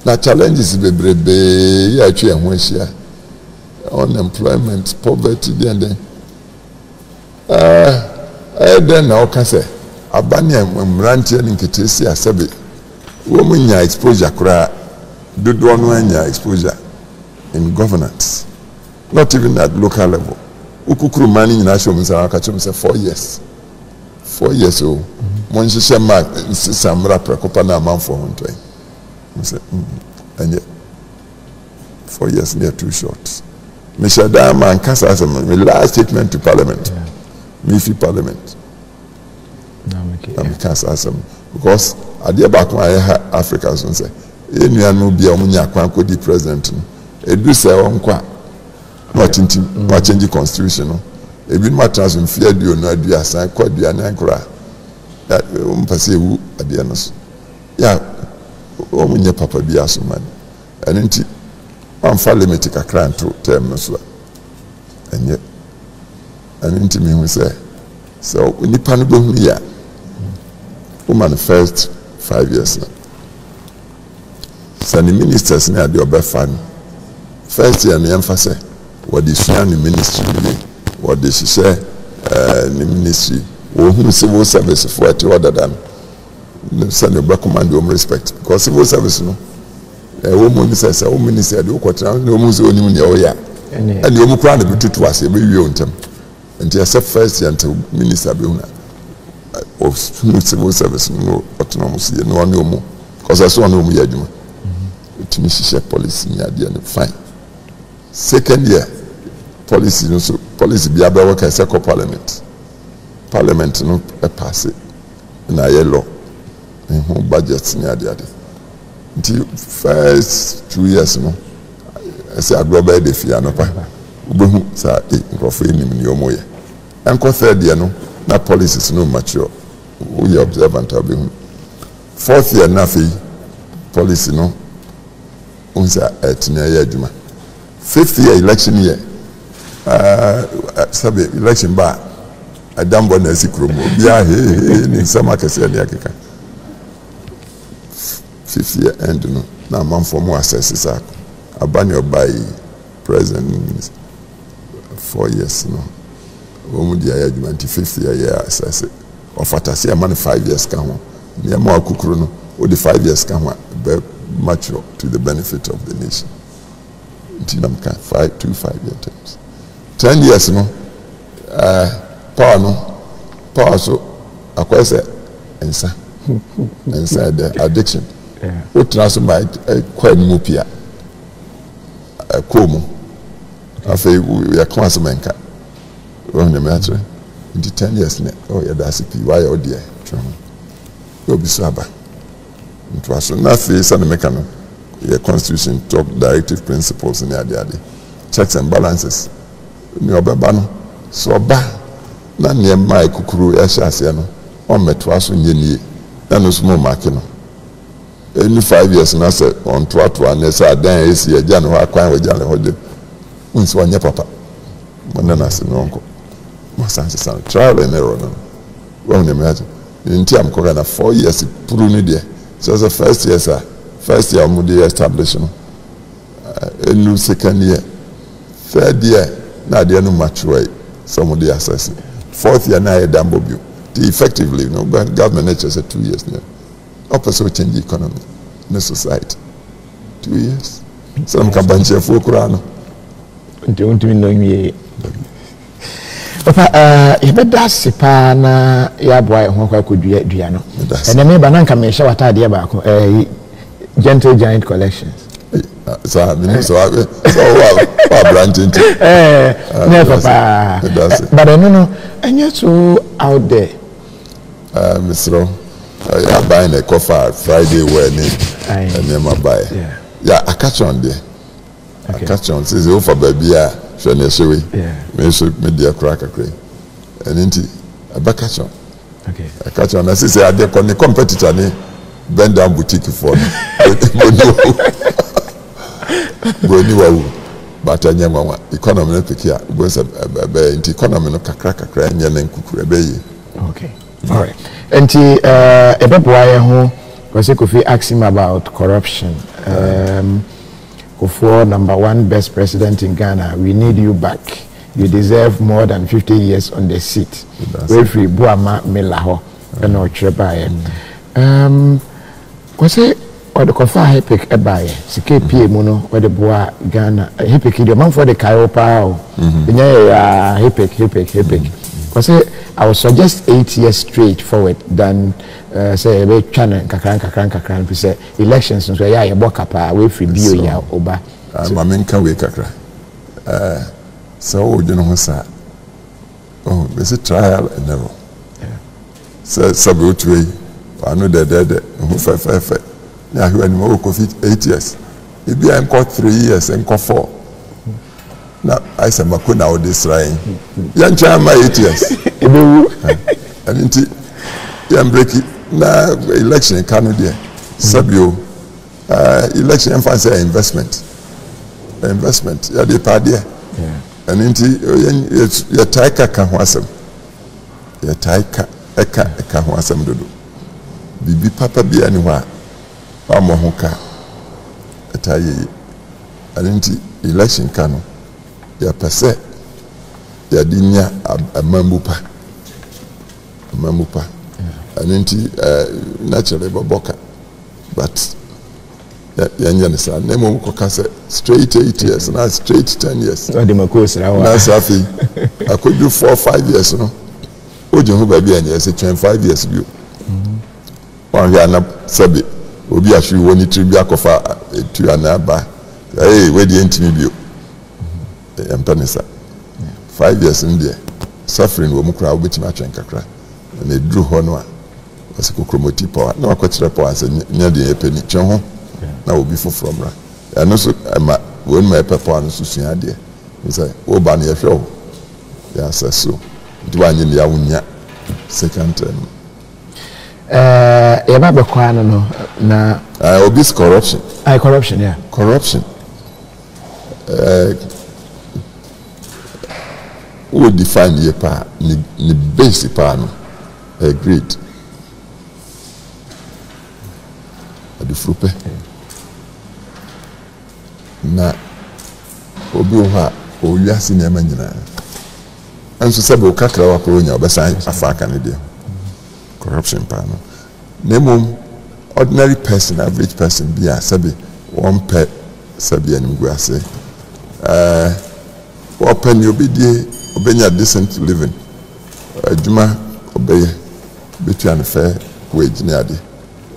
na challenges bebrebe ya atwe ho ahia. Unemployment, poverty, then then na oka say abani mrantie nketesi asebe wo munya exposure kura dodo no anya exposure in governance, not even at local level. Ukukuru mani nyina show me say aka chom say 4 years. 4 years o mo nhihye ma samra prekopa na amanfo ho ntwen. We say and 4 years near too short. Mr. Diamond Kasa as my last statement to Parliament. Mifi Parliament. I'm Kasa as because at the back my Africans will say, "Anyone be a munya kwanko di president." Edu say on kwa not change the constitution. Ebi matters in fear do no do asan kwa do anan kura. That umpase wu ade no so. Ya o munya papa bi aso man. Enti amfa limit kakra nto term no so. Enye enti me hu say so nipa no bo hu ya o manifest 5 years now. So the ministers na dey obefan first year na emphasize what the senior ministry what the share the ministry wo hu civil service for it other than send the command them respect because civil service no wo mo minister say wo minister dey okotra no mo so onim ne o ya and the omu kra na bitutu ase be wie ontem nti except first year until minister be una of civil service no autonomous ye no one omu because that's one omu ya adwuma to share policy near the end fine. Second year, policy no so policy be able work as a parliament. Parliament no pass it in a law. In home budgets near the other. Until first 2 years no, I say I go by the fear no pa. Ubehu sa profile ni omoye. Anko third year no, na policies no mature. We observant abehu. Fourth year na fi policy no. Unsa etnya ya adwuma. Fifth year election year sabe election ba adambo na sikromo bia ni sama kase ya keka. Fifth year end no na man for more access sa abani obai president 4 years no omu dia ya adwuma nti fifth year access of atase man 5 years ka ho ne ma akukuru no o the 5 years ka ho mature to the benefit of the nation. Until I'm 5 year terms. 10 years no power so akwa say ensa the addiction. O transfer my kwa mu pia komu afei ya class menka on the matter in 10 years ne oh ya that's pi why o there you be saba. So nothing is mechanical. Your constitution talk directive principles in the checks and balances. No babano. So ba na near my kukuru yashasiano on metwaso nyeni na no small makino. Any 5 years na say on twatwa na say dan esi agya no akwan wagya no hode. Unso wanya papa. Mona na se no nko. Masanse san trial and error no. Wo na me nti am ko na 4 years puru ni de. So the first year, sir. First year, I'm establishing. A new second year. Third year, now they are no mature. Some of the assessing. Fourth year, now a dambo view. Effectively, you know, government nature said 2 years now. Opposite change the economy, the society. 2 years. Some cabanche for Kurano. Don't you know me? Papa, if that's a pana, ya boy, who could do Diano. And I may bananka me show at idea about Gentle Giant Collections. So I mean, so branching to Papa. But I don't know, and you're so out there. Mr. I'm buying a coffee Friday wedding and then I buy. Yeah, I catch on there. I catch on, says over baby. Showy, me should media crack a crane. And into a back catch on. Okay, I catch on. I say, I did the competitor, bend down boutique for me. But I never economy pick here. Was a economy no crack a crane and then cook a bay. Okay, All right. And because Kofi asked him about corruption. Kofi, number one best president in Ghana, we need you back. You deserve more than 50 years on the seat. Referee Buama Melaho and Ochebaye. Or the Kofa Hepik Ebaye, CKP Mono, or the Boa Ghana, Hepik, the man for the Kaiopa, Hepik. Because I would suggest 8 years straight forward than say a channel kakran say elections so yeah you walk up away from bio ya oba ma menka we kakra so you know sir oh it's a trial and error so sabotwe I know that who fe na hu ani mo ko fit 8 years e bi an ko 3 years and ko 4 na I say makona o this rain yan chama 8 years and inti yan break it na election kanu there sabio election emphasis investment ya de pa there and inti ya taika ka ho asem ya taika eka ho asem dodo bibi papa bia ni wa amo ho ka ataye and inti election kanu ya pese ya dinya amamupa and inti naturally boboka but yanya nisa nemo ko kase straight 8 years na straight 10 years so the makosi rawa na safi I could do 4 or 5 years no oje hu ba bia nya say 25 years bio wan ya na sabi obi ahwi woni tribi akofa etu anaba we di entimi bio empanisa 5 years in there suffering wo mukra obetima atwen kakra na edru ho no a wasiko kromoti power na wakwetire power say nya de epeni twen ho na obi foforo mra eno so ma won ma power no so sua de me say wo ba na ye hwe ya aseso ndi wanye ne ya wunya second term ya ba kwa no na obi's corruption corruption yeah corruption we define ye pa ni base pa no agreed adufrupe na obi ho o wiase ne ma nyina anso sebe o kakra wa koronya obesan afaka ne de corruption pa no nemo ordinary person average person bia sebe one per sebe ani guase open you be obenya decent living adwuma obeye between fair wage na ade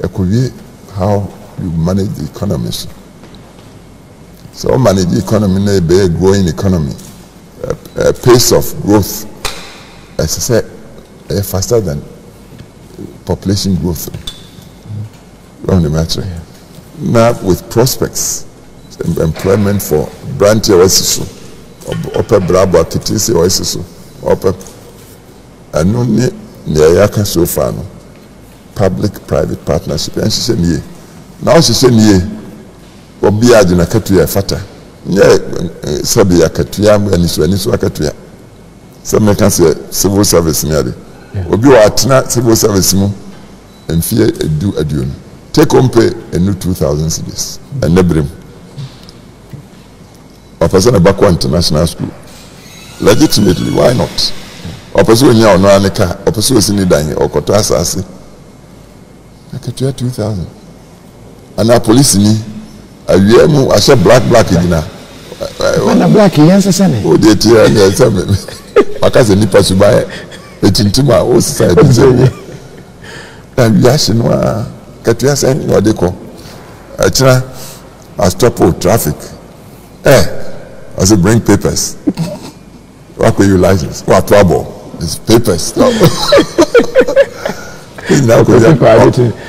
ekowie how you manage the economy so manage the economy na be a growing economy pace of growth as I say faster than population growth on the matter now with prospects employment for branch oasis upper brabo kitisi oasis upper anu ni yaka so far no public private partnership and she say nie now she say nie obi agina katu ya fata nye sabi ya katu ya aniso akatu ya some can say civil service ni ade obi wa atena civil service mu emfie aduon take home pay a new 2000 cedis and nebrim a person back international school legitimately why not a person nya ono aneka a person sini dan okoto asase akatu 2000 ana police ni awie mu ashe black gina na black yansa sane o de tia na same akaze nipa subaye etintima o society say na wiase no a katu asa no de ko achira a stop traffic I say bring papers. What will you license? What trouble? It's papers. Now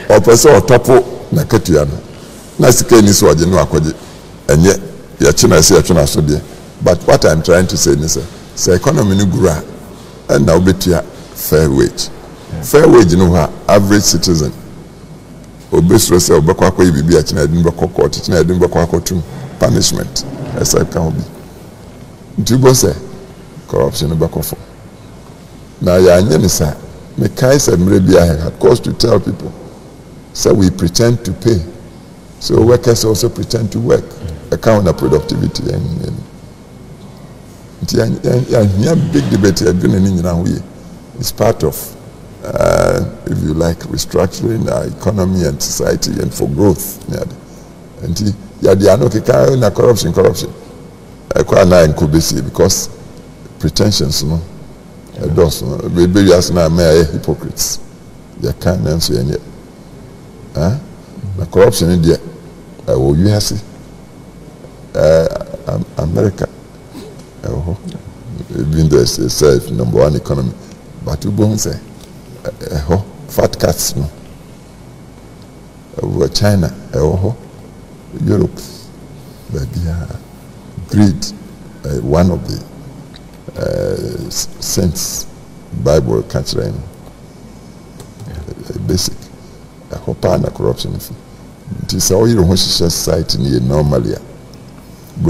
or person or topo na ketuano. Na sike ni so aje no akwaje. Enye ya china say atuna so de. But what I'm trying to say is say economy ni gura and now betia fair wage. Fair wage no ha average citizen. Obesro say obekwa kwa bibi a china edin bekọ court, china edin bekọ akotum punishment. As I can be. Ntibo say corruption back off. Na ya anya ni sa Mekai said maybe I had cause to tell people. So we pretend to pay. So workers also pretend to work. Account of productivity and big debate it's part of if you like restructuring our economy and society and for growth. And there are no corruption. Because pretensions, no. Maybe you ask now, hypocrites. They can't answer any. The corruption in there. You have see. America. Even though it's itself number one economy, but you don't say fat cats, no. China, Europe, greed, one of the saints Bible country, basic. I hope and corruption. It is all your society normally.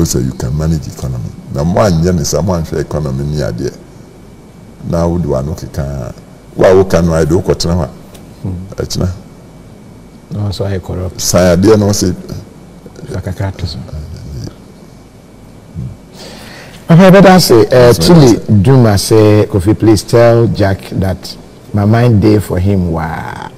So you can manage economy. Now one yen is someone for economy near there. Now would one okay can can I do quote no, so I corrupt. Saya dear no say like a cactus. Okay, but I say Chili Duma say Kofi, please tell Jack that my mind day for him. Wow.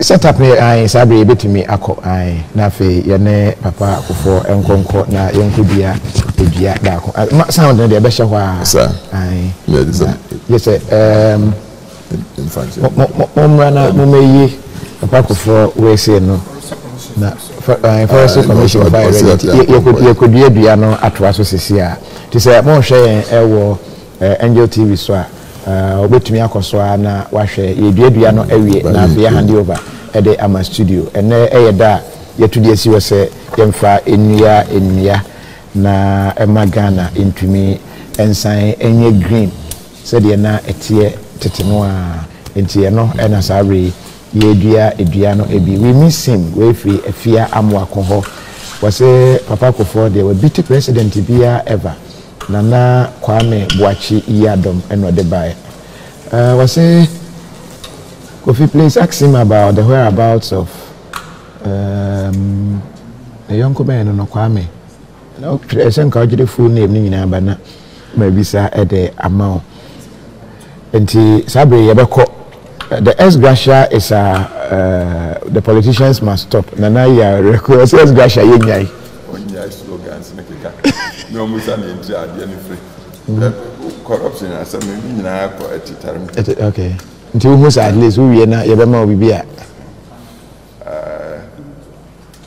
Set up me I sabi bit me ako I na fe ye ne papa akofo enkonko na yenkudua edua da ko sound de be hye ho a ai yes in fact mo meyi papa akofo we say no na first commission by yekudua dua no atoa so sesi a ti say mo hwe ewo Angel TV so a obetumi akoso na wahwe yeduadua no awie na afia hand over e de ama studio ene eyeda yetudi asi wo se yemfa enua na emagana intumi ensan enye green se de na etie teteno a entie no ena sabre edua no ebi we miss him we fi afia amwa koho wase papa kofo de we beat president bia ever Nana Kwame Boachi Iyadom eno de bae. Was Kofi, please ask him about the whereabouts of the young man no Kwame. No, I think I the full name ni na bana maybe sa ede amount. Enti sabre yebeko the ex-gratia is the politicians must stop. Nana ya request ex-gratia yenyai. Slogans no musa ni entry ade ni free corruption asem ni na ko etitarm okay nti musa at least we na ye be ma obibi a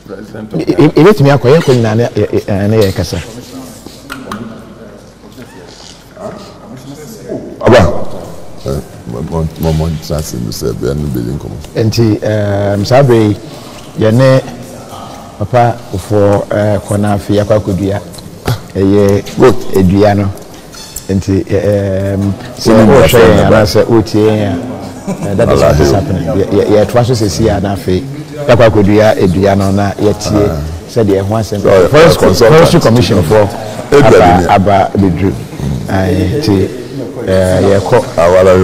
president it me akoye ko nyina na ye kasa aba moment chance no se be no be nkomo nti sabre ye ne papa for kona fi akwakodua eye edua no enti so o share na se otie that is what is happening ye twaso se sia na fi akwakodua edua no na yetie said the ho asem first commission for aba bedru enti ye ko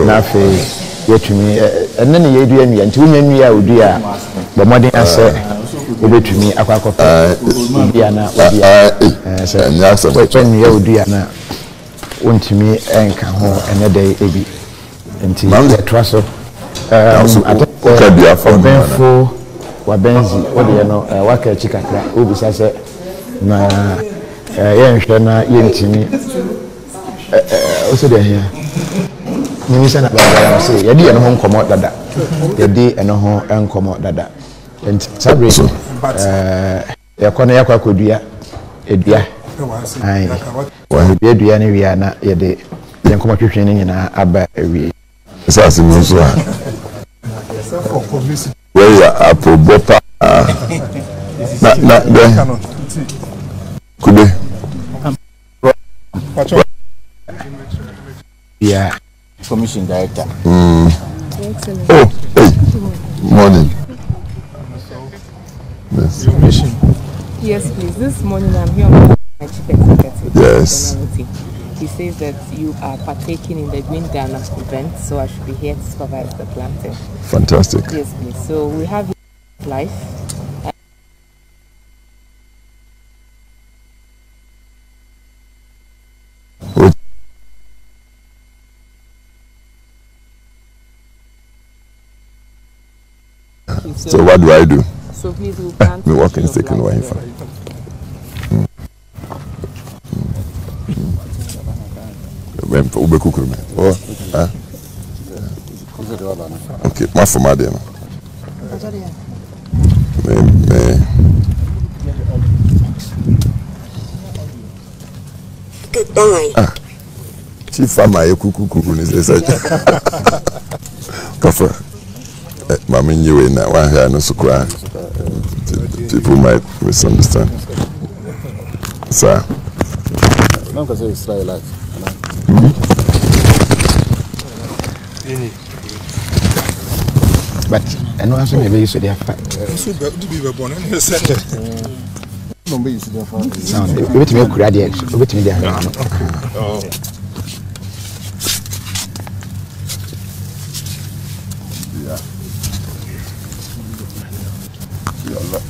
na fi yetumi enne ne ye edua nua enti wonya nua odua bo modern ase obetumi akwakopa bia na obia so when you do na wontumi enka ho ene dey ebi enti traso okabia for benfo wa benzi ode no waka chikakra obisa se na yenhwe na yentimi oso de here ni se na baba se yedi eno ho nkomo dada yedi eno ho enkomo dada enti sabre yakona yakwakodua edua ai wa edua ne wia na yede yenkoma twetwe ne nyina aba ewie sasa munso a we ya apobopa na kube yeah commission director oh hey morning. Yes, please. This morning I'm here on my chief executive. Yes. he says that you are partaking in the Green Ghana event, so I should be here to supervise the planting. Fantastic. Yes, please. So we have life. So what do I do? So please, we'll plant. Me walking stick in wife. Okay, my for my dinner. Goodbye. Chief farmer, you kuku is this. Kafa. Mama you in that one here no so cry. People might misunderstand. Sir. No, because it's try life. But I know also maybe you should have So be born and you said no be you should have sound. You bet me kurade, you bet me there. Oh.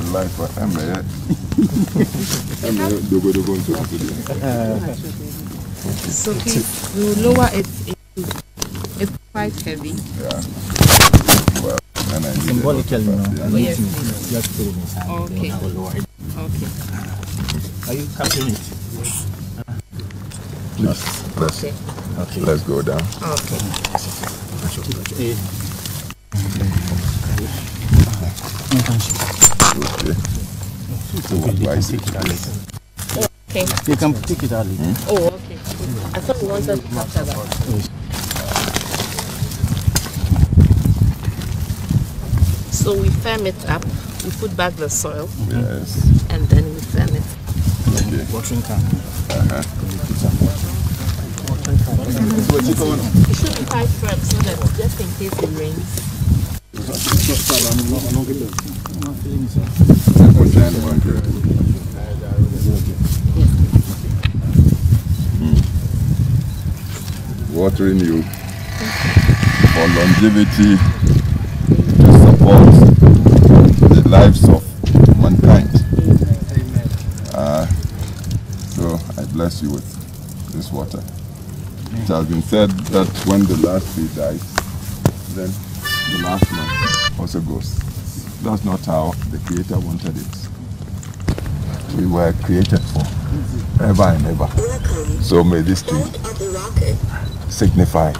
Life So please, you lower it. It's quite heavy. Yeah. Well, and I need Symbolically, no. Yes, You have to put it inside. Okay. Okay. Are you capturing it? Let's go down. Okay. Okay. You can take it out. Oh, okay. I thought we wanted to capture that. So we firm it up. We put back the soil. Yes. And then we firm it. Okay. Watering can. It should be quite firm so that just in case it rains. Watering you for longevity to support the lives of mankind. So I bless you with this water. It has been said that when the last tree dies, then the last one also goes. That's not how the Creator wanted it. We were created for ever and ever. So may this tree signify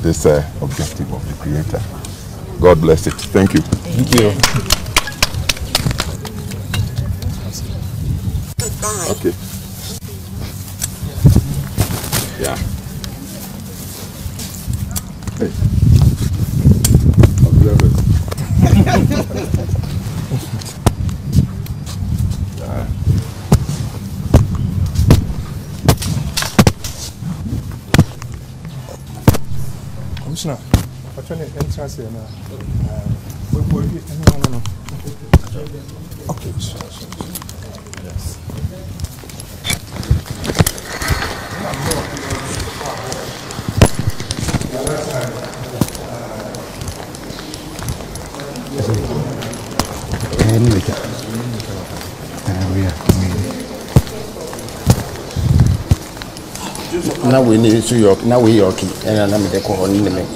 this objective of the Creator. God bless it. Thank you. Thank you. Okay. Yeah. Hey. Observers. Commissioner, actually, entrance here now. No. Okay, sure. Yes. Now we need to York, now we Yorkie, and I'm the call in the name.